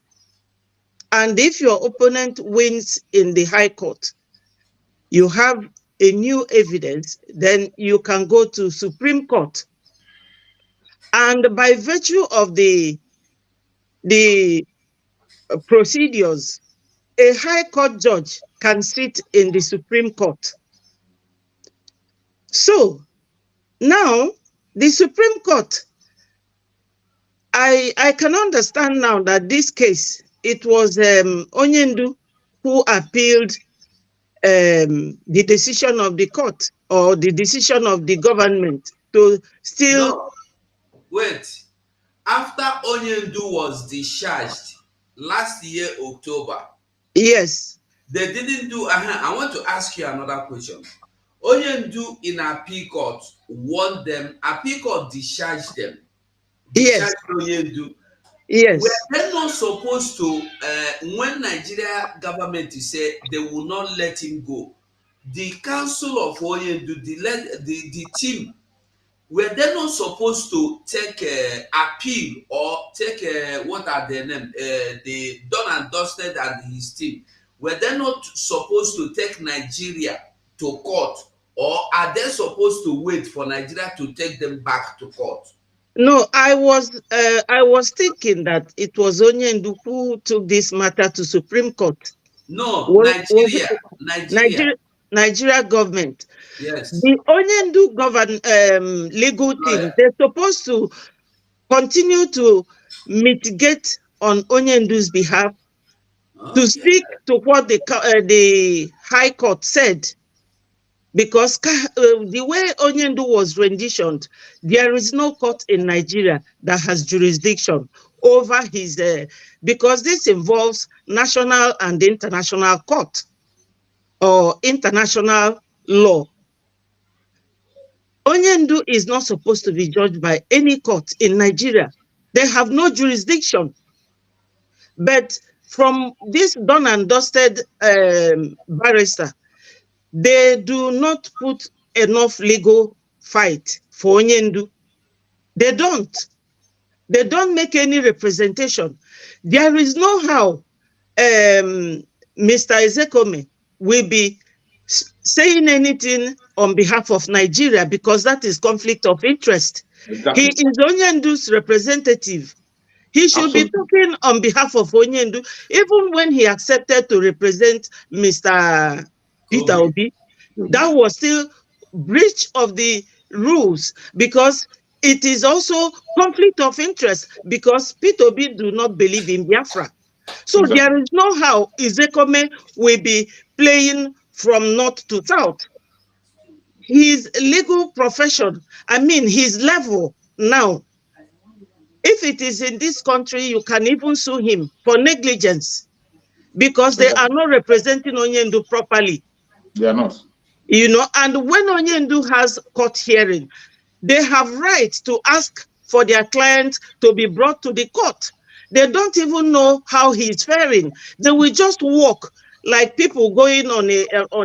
And if your opponent wins in the high court, you have a new evidence, then you can go to Supreme Court. And by virtue of the procedures, a high court judge can sit in the Supreme Court. So now the Supreme Court, I can understand now that this case, it was Onyendu who appealed the decision of the court or the decision of the government to still. No, wait. After Onyendu was discharged last year, October. Yes. They didn't do. I want to ask you another question. Onyendu in appeal court won them. Appeal court discharged them. Discharged Onyendu. Yes. Were they not supposed to, when Nigeria government say they will not let him go, the council of Onyendu, the team, were they not supposed to take appeal or take what are their name, the done and dusted and his team? Were they not supposed to take Nigeria to court, or are they supposed to wait for Nigeria to take them back to court? No, I was thinking that it was Onyendu who took this matter to Supreme Court. No, Nigeria government. Yes. The Onyendu legal team, they're supposed to continue to mitigate on Onyendu's behalf, to speak to what the High Court said. Because the way Onyendu was renditioned, there is no court in Nigeria that has jurisdiction over his, because this involves national and international court or international law. Onyendu is not supposed to be judged by any court in Nigeria. They have no jurisdiction. But from this done and dusted barrister, they do not put enough legal fight for Onyendu. They don't. They don't make any representation. There is no how Mr. Ezekome will be saying anything on behalf of Nigeria, because that is conflict of interest. Exactly. He is Onyendu's representative. He should be talking on behalf of Onyendu, even when he accepted to represent Mr. Peter Obi. That was still breach of the rules, because it is also conflict of interest, because Peter Obi do not believe in Biafra. So there is no how Ezekome will be playing from north to south. His legal profession, I mean his level now, if it is in this country, you can even sue him for negligence, because they are not representing Onyendu properly. They are not. You know, and when Onyendu has court hearing, they have rights to ask for their client to be brought to the court. They don't even know how he is faring. They will just walk like people going on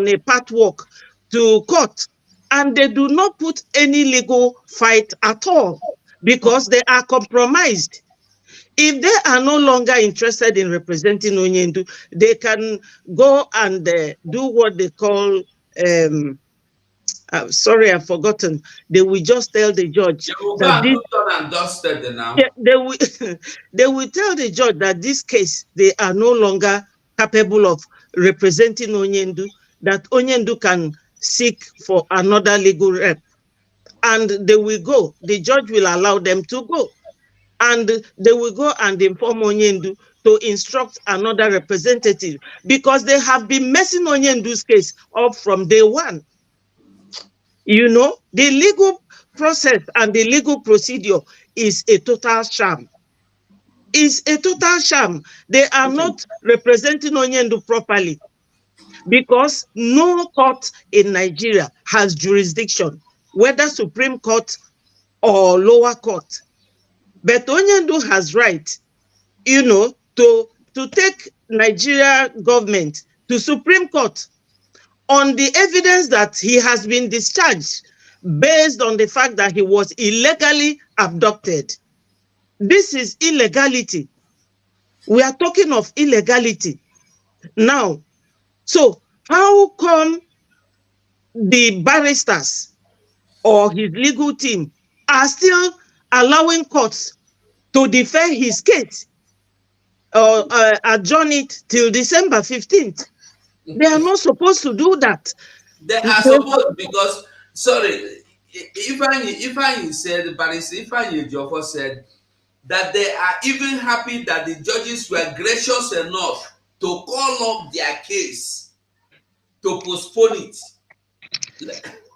a path walk to court, and they do not put any legal fight at all, because they are compromised. If they are no longer interested in representing Onyendu, they can go and do what they call, sorry, I've forgotten. They will just tell the judge that they will tell the judge that this case, they are no longer capable of representing Onyendu, that Onyendu can seek for another legal rep. And they will go. The judge will allow them to go. And they will go and inform Onyendu to instruct another representative, because they have been messing Onyendu's case up from day one. You know, the legal process and the legal procedure is a total sham. is a total sham. They are not representing Onyendu properly because no court in Nigeria has jurisdiction, whether Supreme Court or lower court. But Onyendu has right, you know, to take Nigeria government to Supreme Court on the evidence that he has been discharged based on the fact that he was illegally abducted. This is illegality. We are talking of illegality now. So how come the barristers or his legal team are still allowing courts to defer his case or adjourn it till December 15th? They are not supposed to do that. They are supposed, because, sorry, Ifeanyi said, Barrister Ifeanyi Ejiofor said that they are even happy that the judges were gracious enough to call up their case to postpone it.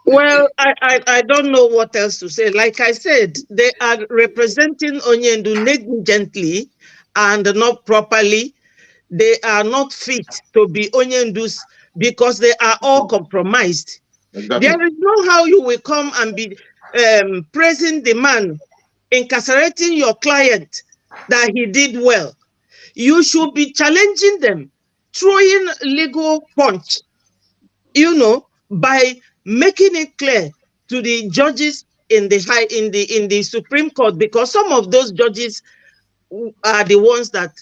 Well, I don't know what else to say. Like I said, they are representing Onyendu negligently and not properly. They are not fit to be Onyendu's because they are all compromised. Exactly. There is no how you will come and be praising the man, incarcerating your client that he did well. You should be challenging them, throwing legal punch, you know, by making it clear to the judges in the Supreme Court, because some of those judges are the ones that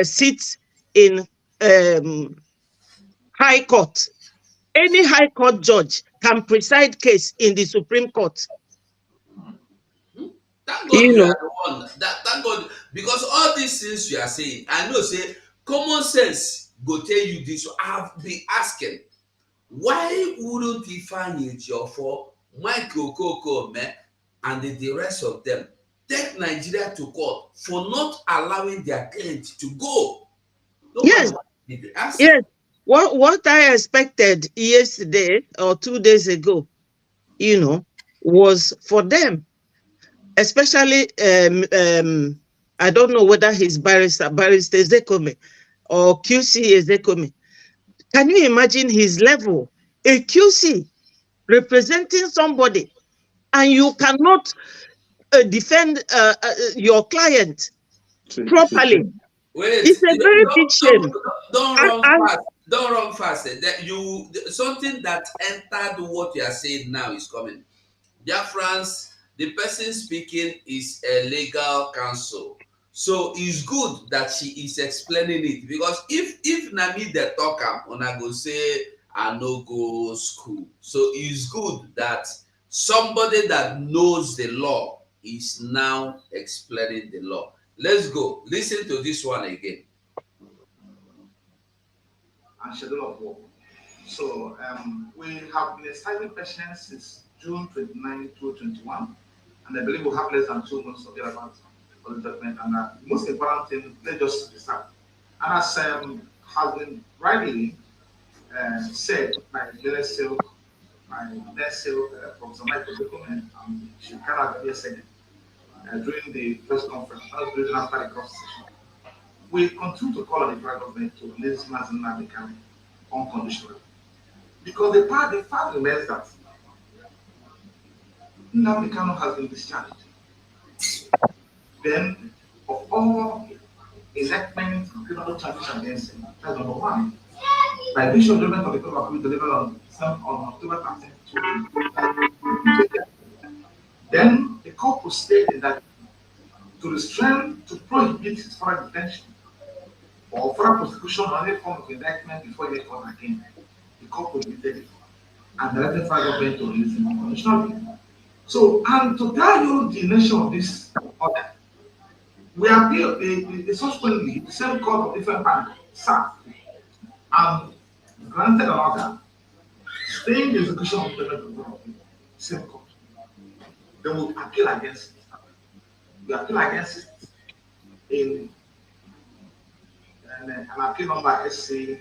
sit in High Court. Any High Court judge can preside case in the Supreme Court. Thank God you are the one. Thank God, because all these things you are saying, I know, say, common sense go tell you this. I've been asking, why wouldn't Ifeanyi Ejiofor, Michael Okoko, and the rest of them take Nigeria to court for not allowing their client to go? Yes. Yes. What I expected yesterday or 2 days ago, you know, was for them, especially I don't know whether he's barrister Ezekome or QC Ezekome. Can you imagine his level? A QC representing somebody, and you cannot defend your client properly. Wait, it's a very big shame. Don't run fast. Don't run fast. Something that entered what you are saying now is coming. Biafrans, the person speaking is a legal counsel. So it's good that she is explaining it, because if Nami the talker, una go say I no go school. So it's good that somebody that knows the law is now explaining the law. Let's go. Listen to this one again. And schedule of work. So we have been exciting patients since June 29, 2021, and I believe we'll have less than 2 months of relevance for the judgment. And the most important thing, let's just start. And as has been rightly said by Julius Silk, my next Silk, Professor Michael Document, and she cannot be a second. During the press conference, during after the cross session, we continue to call on the federal government to release Mazen Nnamdi unconditionally. Because the fact remains that Nnamdi Kanu has been discharged. Then, of all enactments and criminal charges against him, that's number one. By Bishop Judgment of the Court of Appeal delivered on October 13, 2020. Then the court proceeded that to restrain, to prohibit his further detention or further prosecution or any form of indictment before he court again. The court prohibited it and directed the federal government to release him unconditionally. So, and to tell you the nature of this order, we appeal the subsequently the same court of different panel sat and granted an order staying the execution of the same court. Then we appeal against it. We appeal against it in an appeal number SC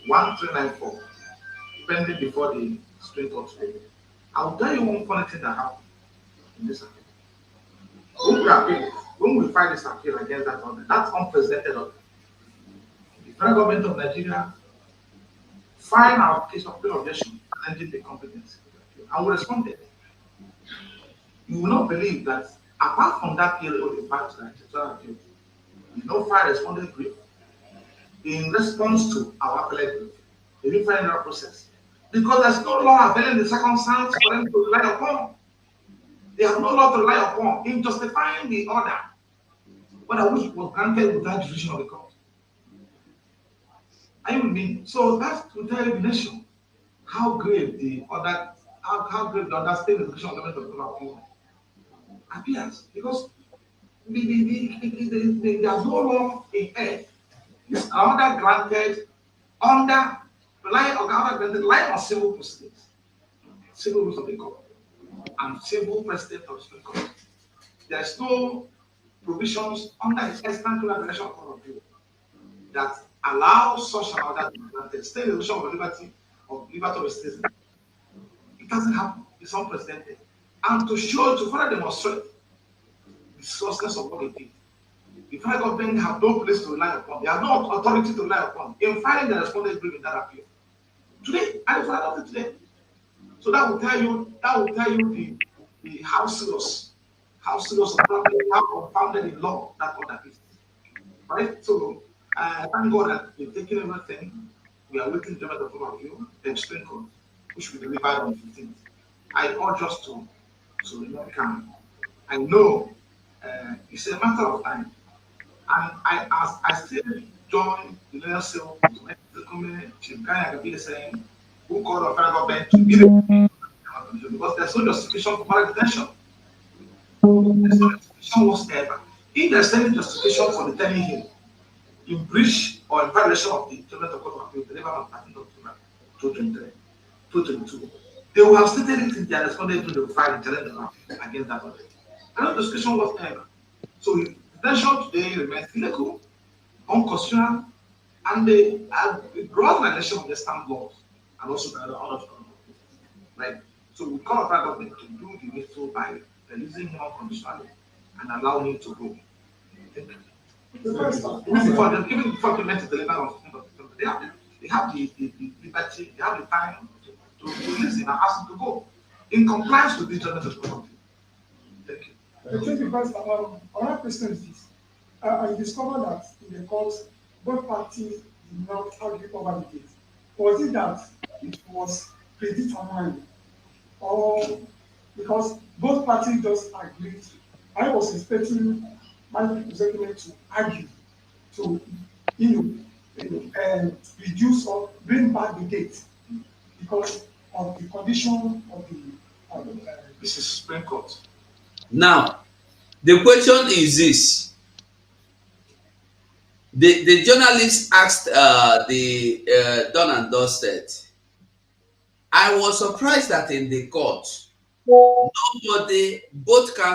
1394, pending before the Supreme Court today. I'll tell you one funny thing that happened in this appeal. When we appealed, when we file this appeal against that order, that's unprecedented order. The federal government of Nigeria filed our case of appeal objection challenging the competence, and we responded. You will not believe that apart from that period of the fact that the no file responded brief in response to our appellate brief, the referendum process, because there's no law availing the circumstance for them to rely upon. They have no law to rely upon in justifying the order, whether which was granted without decision of the court. Are you with me? So that's to tell the nation how grave the order, how grave the understanding of the decision of the government of appeal appears, because there's no law in earth. This order granted under relying on civil proceedings, civil rules of the court, and civil precedent of the Supreme Court. There's no provisions under the extant regulation of court of appeal that allows such an order to be granted. State illusion of liberty of citizen. It doesn't happen. It's unprecedented. And to further demonstrate the sourceless of what they did, the federal government have no place to rely upon. They have no authority to rely upon in filing the respondent brief in that appeal. Today, and it's adopted today. So that will tell you the how serious how confounded in law that order is. Right? So thank God that we've taken everything. We are waiting to the full review, the Supreme Court, which will be delivered on the 15th. I urge us to remain calm. I know it's a matter of time. And I still join the leadership to make the community, Chief Ganya saying, who called the federal government to give it, because there's no justification for public detention. There's no justification whatsoever. If there's any justification for detaining him in breach or in violation of the Judgment of Court of Appeal delivered on 13th October 2022, they will have stated it in their responded to the file challenge against that order. No justification whatsoever. So detention today remains illegal, unconstitutional, and a broad violation of the stamp laws and also the other orders. Right? So we call upon government to do the needful by releasing him unconditionally and allowing him to go. Even before payment is delivered on 15th of September, they have the liberty, they have the time to release him and ask him to go in compliance with the Judgment of Court. Thank you. Thank you, Pastor. Another question is this. I discovered that in the court, both parties did not argue over the case. Was it that it was predetermined, or because both parties just agreed? I was expecting my executive to argue, to reduce or bring back the date because of the condition of the. This is Supreme Court. Now, the question is this. The journalist asked the Dun and Dusted. I was surprised that in the court, nobody, both the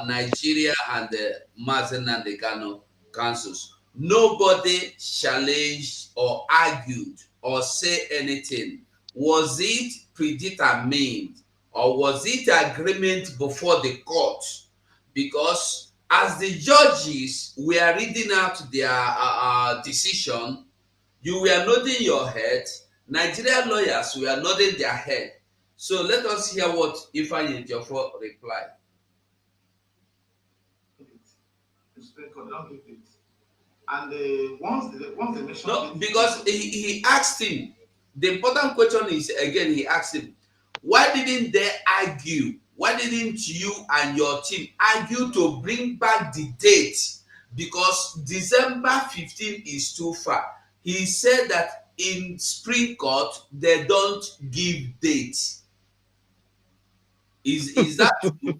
Nigeria and the Mazen and the Ghana councils, nobody challenged or argued or say anything. Was it predetermined or was it agreement before the court? Because as the judges were reading out their decision, you were nodding your head. Nigerian lawyers were nodding their head. So let us hear what Ifeanyi Ejiofor replied. And once they mentioned no, because he asked him. The important question is, again, he asked him, why didn't they argue? Why didn't you and your team argue to bring back the date? Because December 15 is too far. He said that in Supreme Court, they don't give dates. Is that true?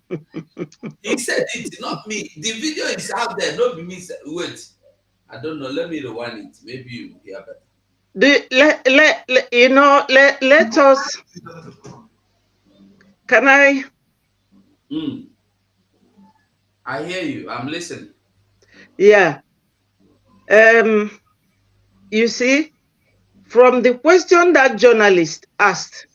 He said it, not me. The video is out there, not me. Wait, I don't know. Let me rewind it. Maybe you hear better. Let us. Can I? I hear you. I'm listening. Yeah. You see, from the question that journalist asked,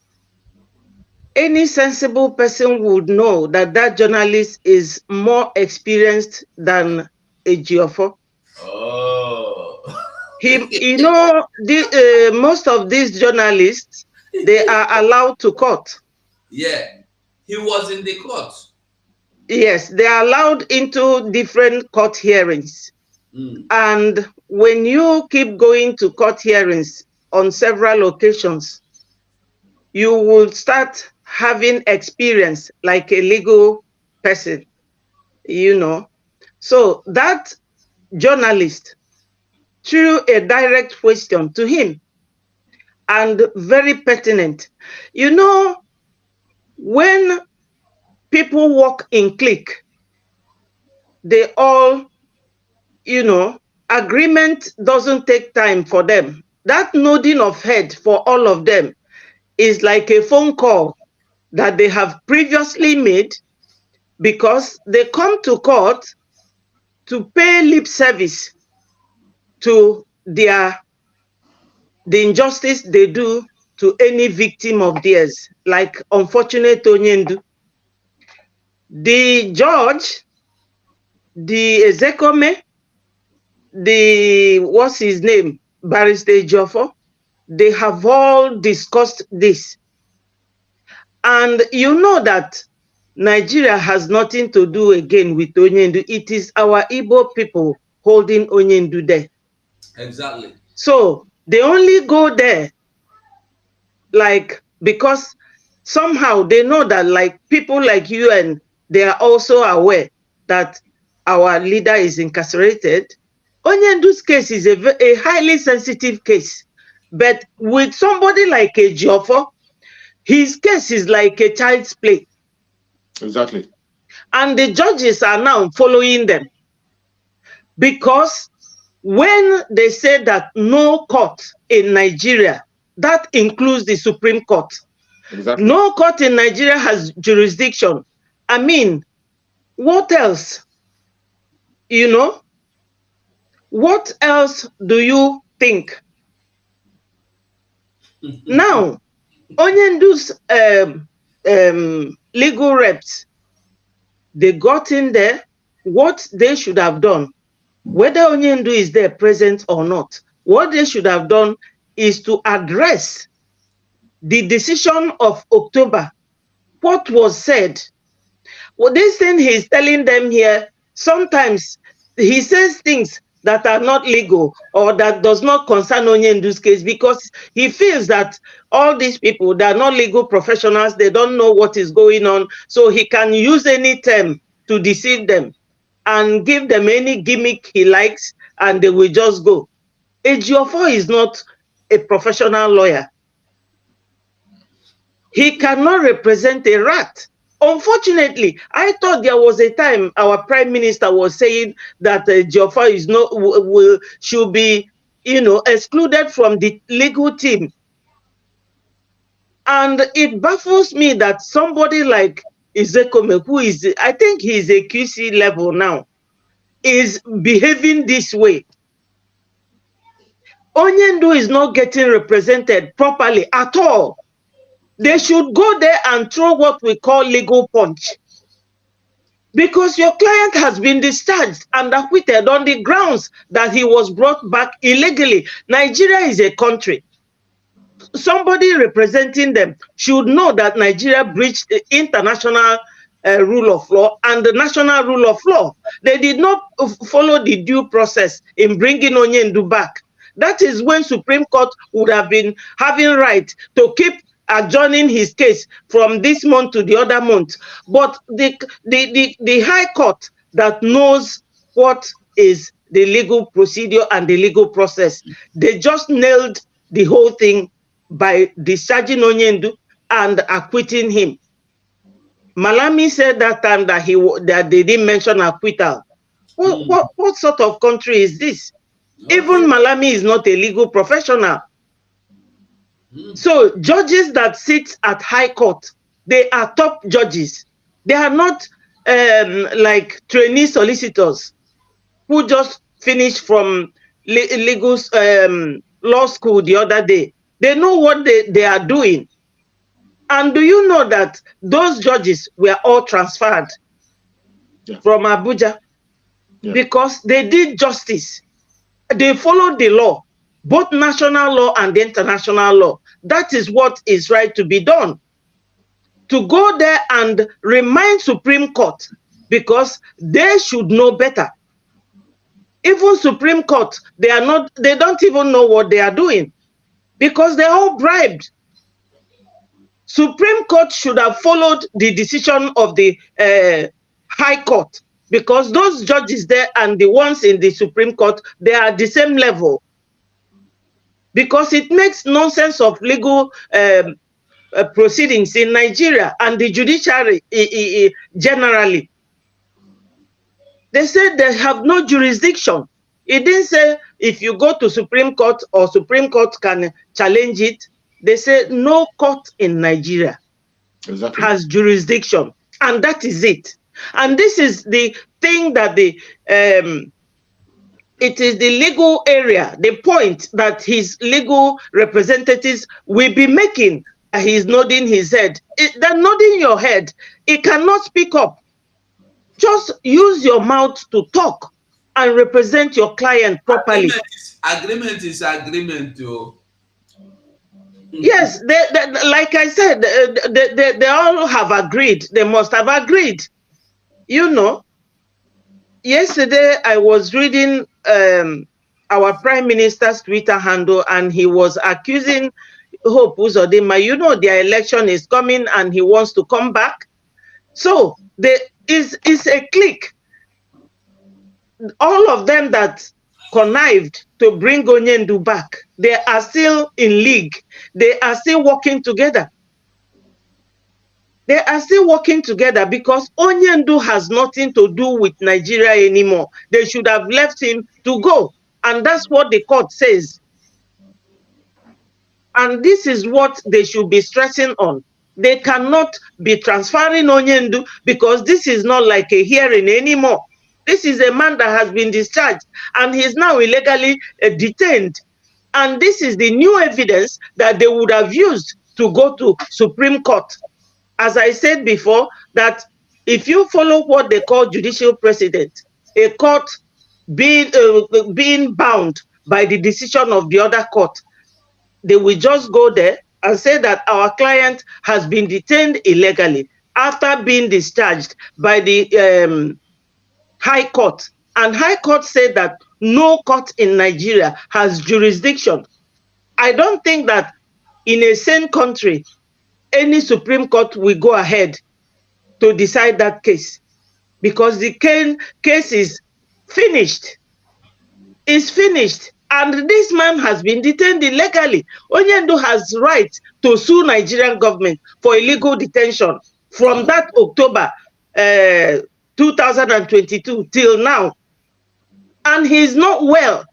any sensible person would know that that journalist is more experienced than a Geoffrey. Oh. You know, most of these journalists, they are allowed to court. Yeah, he was in the court. Yes, they are allowed into different court hearings. And when you keep going to court hearings on several occasions, you will start having experience like a legal person, you know. So that journalist threw a direct question to him and very pertinent. You know, when people walk in clique, they all, you know, agreement doesn't take time for them. That nodding of head for all of them is like a phone call that they have previously made, because they come to court to pay lip service to the injustice they do to any victim of theirs, like unfortunate Onyendu. The judge, the Ezekome, what's his name, Barrister Joffo, they have all discussed this. And you know that Nigeria has nothing to do again with Onyendu. It is our Igbo people holding Onyendu there. Exactly. So they only go there like because somehow they know that like people like you, and they are also aware that our leader is incarcerated. Onyendu's case is a highly sensitive case. But with somebody like a Geoffrey, his case is like a child's play. Exactly. And the judges are now following them. Because when they say that no court in Nigeria, that includes the Supreme Court. Exactly. No court in Nigeria has jurisdiction. I mean, what else? You know? What else do you think? Now, Onyendu's legal reps, they got in there. What they should have done, whether Onyendu is there present or not, what they should have done is to address the decision of October. What was said? Well, this thing he's telling them here, sometimes he says things that are not legal or that does not concern Onyendu's case, because he feels that all these people, they are not legal professionals, they don't know what is going on, so he can use any term to deceive them and give them any gimmick he likes, and they will just go. Ejiofor is not a professional lawyer. He cannot represent a rat. Unfortunately, I thought there was a time our prime minister was saying that Ejiofor is not should be, you know, excluded from the legal team. And it baffles me that somebody like Ezekome, who is, I think he's a QC level now, is behaving this way. Onyendu is not getting represented properly at all. They should go there and throw what we call legal punch. Because your client has been discharged and acquitted on the grounds that he was brought back illegally. Nigeria is a country. Somebody representing them should know that Nigeria breached the international rule of law and the national rule of law. They did not follow the due process in bringing Onyendu back. That is when Supreme Court would have been having right to keep adjourning his case from this month to the other month. But the High Court that knows what is the legal procedure and the legal process, they just nailed the whole thing by discharging Onyendu and acquitting him. Malami said that time that they didn't mention acquittal. What sort of country is this? Okay. Even Malami is not a legal professional. So judges that sit at High Court, they are top judges. They are not like trainee solicitors who just finished from legal law school the other day. They know what they are doing. And do you know that those judges were all transferred from Abuja because they did justice? They followed the law, both national law and the international law. That is what is right to be done. To go there and remind Supreme Court, because they should know better. Even Supreme Court, they don't even know what they are doing because they're all bribed. Supreme Court should have followed the decision of the High Court, because those judges there and the ones in the Supreme Court, they are the same level. Because it makes nonsense of legal proceedings in Nigeria and the judiciary generally. They said they have no jurisdiction. It didn't say if you go to Supreme Court or Supreme Court can challenge it. They said no court in Nigeria has jurisdiction, and that is it. And this is the thing that it is the legal area, the point that his legal representatives will be making. He's nodding his head. They're nodding your head. It cannot speak up. Just use your mouth to talk and represent your client properly. Agreement is agreement too. Yes, like I said, they all have agreed. They must have agreed. You know, yesterday I was reading our Prime Minister's Twitter handle, and he was accusing Hope Uzodinma. You know, their election is coming and he wants to come back. So there is a clique. All of them that connived to bring Onyendu back, they are still in league. They are still working together. They are still working together because Onyendu has nothing to do with Nigeria anymore. They should have left him to go. And that's what the court says. And this is what they should be stressing on. They cannot be transferring Onyendu because this is not like a hearing anymore. This is a man that has been discharged and he is now illegally detained. And this is the new evidence that they would have used to go to Supreme Court. As I said before, that if you follow what they call judicial precedent, a court being bound by the decision of the other court, they will just go there and say that our client has been detained illegally after being discharged by the High Court. And High Court said that no court in Nigeria has jurisdiction. I don't think that in a sane country, any Supreme Court will go ahead to decide that case because the case is finished. It's finished. And this man has been detained illegally. Onyendu has right to sue Nigerian government for illegal detention from that October 2022 till now. And he's not well.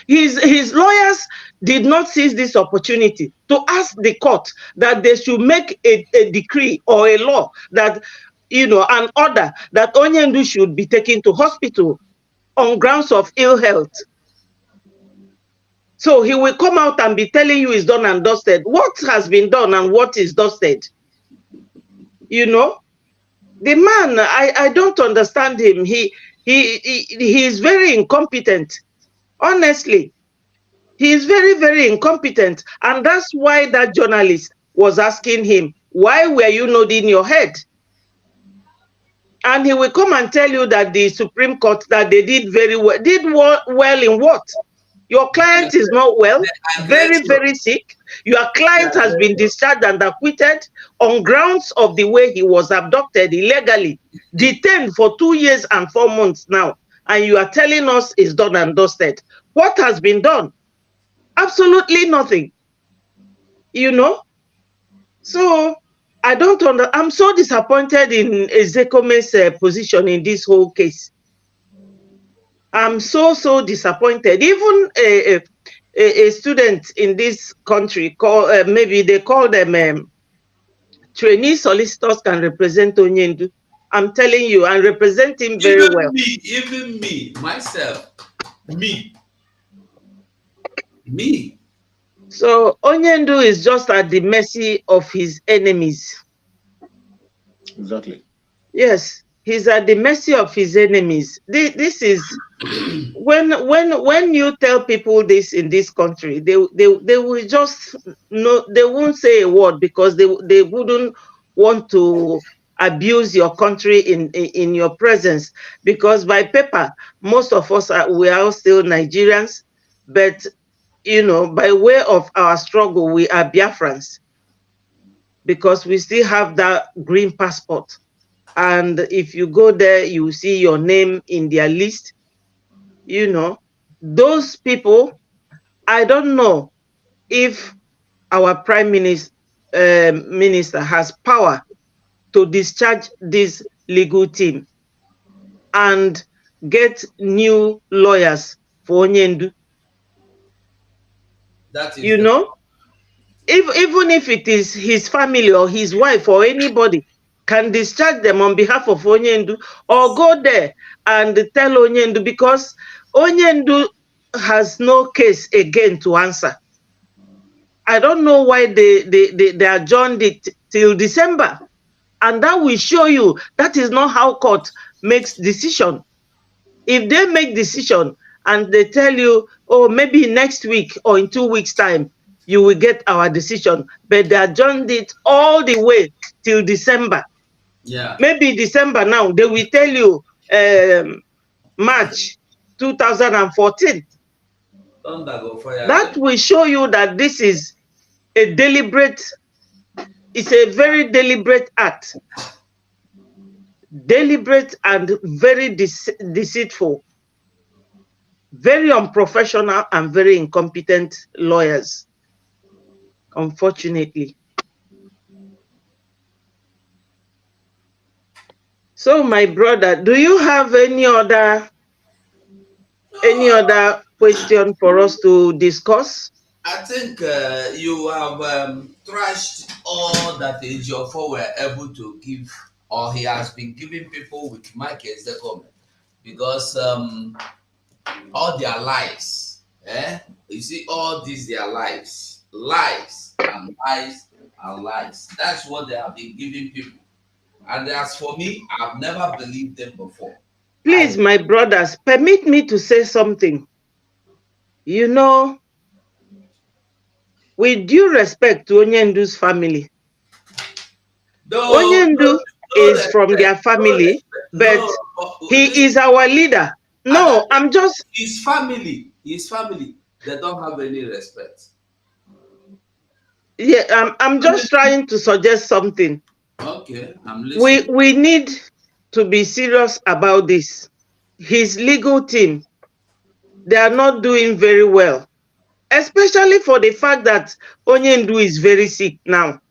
His lawyers did not seize this opportunity to ask the court that they should make a decree or a law that, you know, an order that Onyendu should be taken to hospital on grounds of ill health. So he will come out and be telling you it's done and dusted. What has been done and what is dusted? You know, the man, I don't understand him. He is very incompetent. Honestly, he is very, very incompetent. And that's why that journalist was asking him, why were you nodding your head? And he will come and tell you that the Supreme Court, that they did very well. Did well in what? Your client is not well, very, very sick. Your client has been discharged and acquitted on grounds of the way he was abducted illegally, detained for 2 years and 4 months now. And you are telling us it's done and dusted. What has been done? Absolutely nothing. You know? So I don't understand. I'm so disappointed in Ezekome's position in this whole case. I'm so disappointed. Even a student in this country, maybe they call them trainee solicitors, can represent Onyendu. I'm telling you, and represent him very well. Even me, myself, me. So Onyendu is just at the mercy of his enemies. Exactly. Yes, he's at the mercy of his enemies. This is when you tell people this in this country, they will just no, they won't say a word because they wouldn't want to abuse your country in your presence, because by paper most of us we are still Nigerians, but you know, by way of our struggle we are Biafrans because we still have that green passport. And if you go there, you see your name in their list. You know, those people, I don't know if our prime minister has power to discharge this legal team and get new lawyers for Onyendu. That is You the know, even if it is his family or his wife or anybody can discharge them on behalf of Onyendu, or go there and tell Onyendu, because Onyendu has no case again to answer. I don't know why they adjourned it till December. And that will show you that is not how court makes decision. If they make decision and they tell you, oh, maybe next week or in 2 weeks' time, you will get our decision, but they adjourned it all the way till December. Yeah. Maybe December now, they will tell you March 2014. Thunder go fire That them. will show you that this is a deliberate, it's a very deliberate act. Deliberate and very deceitful. Very unprofessional and very incompetent lawyers, unfortunately. So, my brother, do you have any other question for us to discuss? I think you have trashed all that Ejiofor were able to give, or he has been giving people with Mike as the comment, because all their lies, you see, all these their lies, lies and lies and lies. That's what they have been giving people. And as for me, I've never believed them before. Please, my brothers, permit me to say something. You know, with due respect to Onyendu's family, Onyendu is from their family, but he is our leader. No, I'm just... His family, they don't have any respect. Yeah, I'm just trying to suggest something. Okay, I'm listening. We need to be serious about this. His legal team, they are not doing very well, especially for the fact that Onyendu is very sick now.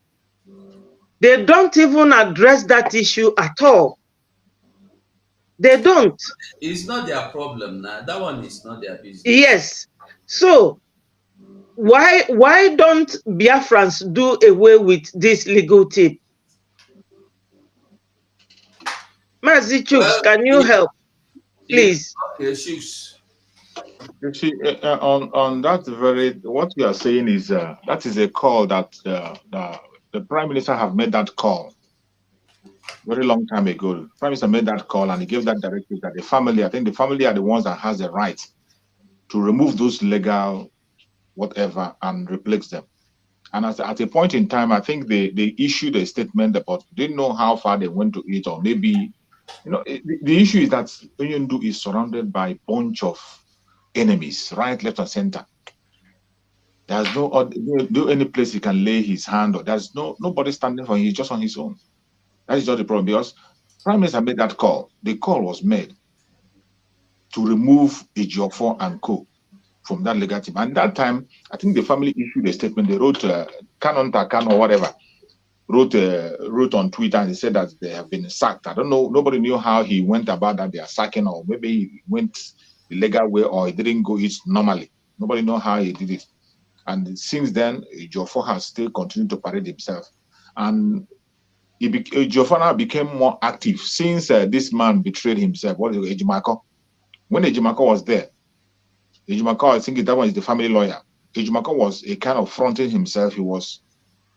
They don't even address that issue at all. They don't. It's not their problem now. That one is not their business. Yes. So why don't Biafrans do away with this legal team? Mazi Chuks, can you help, please? Okay, Chuks. You see, on that very, what you are saying is that is a call that the Prime Minister have made that call very long time ago. The Prime Minister made that call and he gave that directive that the family, I think the family are the ones that has the right to remove those legal whatever and replace them. And at a point in time, I think they issued a statement about didn't know how far they went to it, or maybe, you know, the issue is that Onyendu is surrounded by a bunch of enemies, right, left, and center. There's no any place he can lay his hand, or there's nobody standing for him. He's just on his own. That is not the problem, because Prime Minister made that call. The call was made to remove Ejiofor and co. from that legal team. And that time, I think the family issued a statement. They wrote Canon Takan or whatever, wrote on Twitter, and they said that they have been sacked. I don't know. Nobody knew how he went about that. They are sacking, or maybe he went the legal way, or he didn't go it normally. Nobody know how he did it. And since then, Ejiofor has still continued to parade himself. And Ejiofor now became more active since this man betrayed himself. What is Ejimako? When Ejimako was there, Ejimako, I think that one is the family lawyer. Ejimako was a kind of fronting himself. He was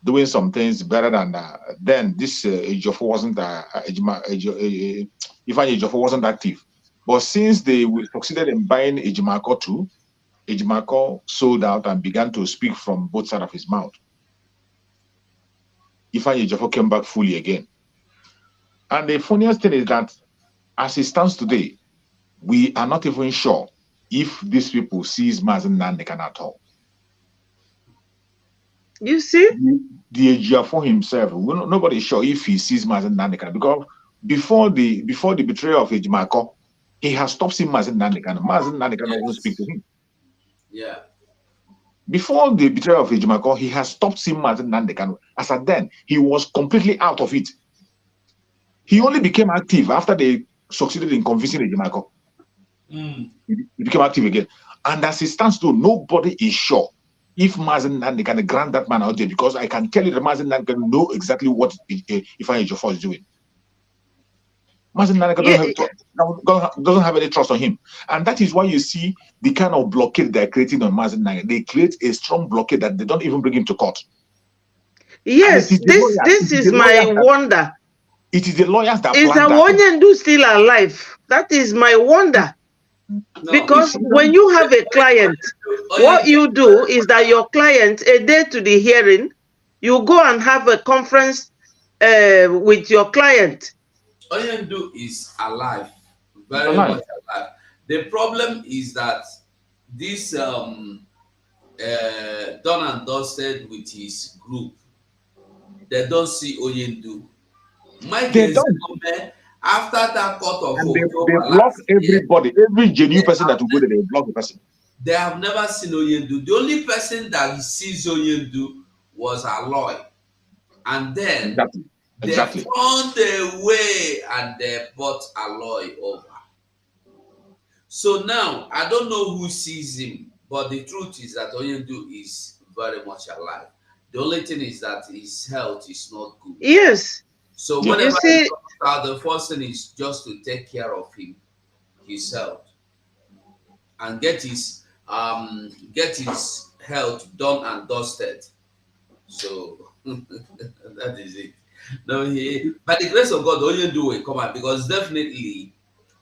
doing some things better than then. This Ejiofor wasn't Ifeanyi Ejiofor wasn't active. But since they succeeded in buying Ejimako too, Ejimako sold out and began to speak from both sides of his mouth. Ifeanyi Ejiofor came back fully again. And the funniest thing is that as it stands today, we are not even sure if these people sees Mazen Nandekan at all. You see? The Ejiofor himself, nobody is sure if he sees Mazen Nandekan, because before the betrayal of Ejimako, he has stopped seeing Mazen Nandekan. Mazen Nandekan doesn't speak to him. Yeah. Before the betrayal of Ejimako, he has stopped seeing Mazen Nandekan. As at then, he was completely out of it. He only became active after they succeeded in convincing Ejimako. He became active again. And as it stands though, nobody is sure if Mazen Nandekan can grant that man out there, because I can tell you that Mazen Nandekan know exactly what Ifeanyi Ejiofor is doing. Mazen Nandekan doesn't have any trust on him. And that is why you see the kind of blockade they're creating on Mazen Nandekan. They create a strong blockade that they don't even bring him to court. Yes, this is my wonder. It is the lawyers that is Awonyendu still alive? That is my wonder. No, because when you have a client, what you do is that your client, a day to the hearing, you go and have a conference with your client. Awonyendu is alive, very much alive. The problem is that this done and dusted with his group, they don't see Awonyendu. After that court of they block everybody, every genuine person that will go there, they block the person. They have never seen Awonyendu. The only person that sees Awonyendu was Aloy. And then they found a way and they brought Aloy over. So now, I don't know who sees him, but the truth is that Awonyendu is very much alive. The only thing is that his health is not good. Yes. So whenever he comes out, the first thing is just to take care of him, his health, and get his health done and dusted. So that is it. No, by the grace of God, Awonyendu will come out, because definitely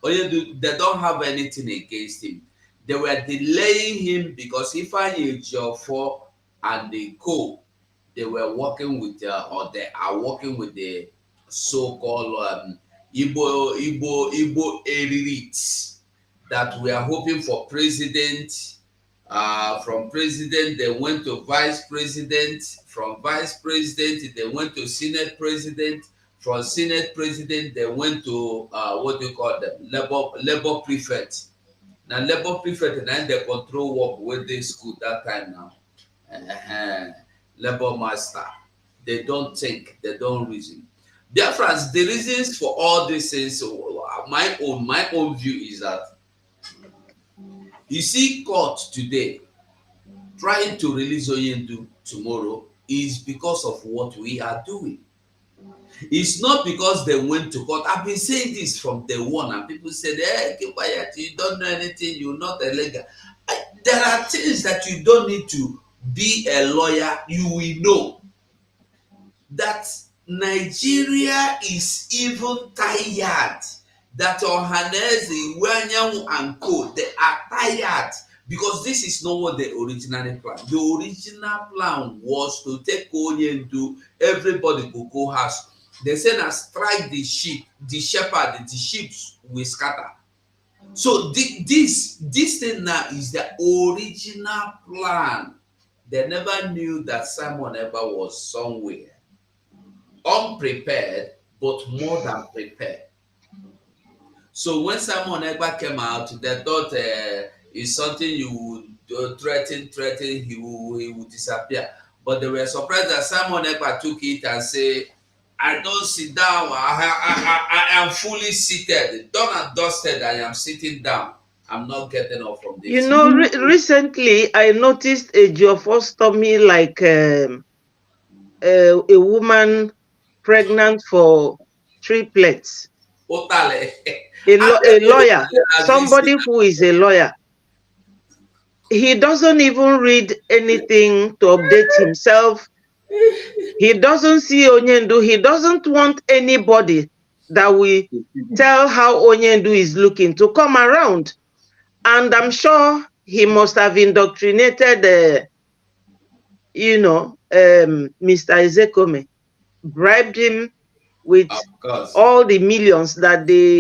Awonyendu, they don't have anything against him. They were delaying him because Ifeanyi Ejiofor and the co, they were working with or they are working with the so-called Igbo elites that we are hoping for president. From president, they went to vice president. From vice president, they went to senate president. From senate president, they went to what do you call them? Labor prefect. Now labor prefect, and they control work with the school that time now. Labor master. They don't think, they don't reason. Biafrans, the reasons for all these things, my own view is that you see court today trying to release Awonyendu tomorrow is because of what we are doing. It's not because they went to court. I've been saying this from day one, and people said, hey, keep quiet, you don't know anything, you're not a lawyer. There are things that you don't need to be a lawyer, you will know that Nigeria is even tired. That Ohaneze, Wanyamu and Co, they are tired because this is not what they originally planned. The original plan was to take Awonyendu, everybody could go house. They said, now strike the sheep, the shepherd, the sheep will scatter. So this thing now is the original plan. They never knew that Simon Ekpa was somewhere. Unprepared, but more than prepared. So when Simon Ekpa came out, they thought it's something you would threaten, he will disappear. But they were surprised that Simon Ekpa took it and said, I don't sit down, I am fully seated. Done and dusted, I am sitting down. I'm not getting off from this. You know, recently I noticed Ejiofor stomach like a woman pregnant for triplets. A lawyer, somebody who is a lawyer. He doesn't even read anything to update himself. He doesn't see Onyendu. He doesn't want anybody that will tell how Onyendu is looking to come around. And I'm sure he must have indoctrinated, Mr. Ezekome, bribed him with all the millions that they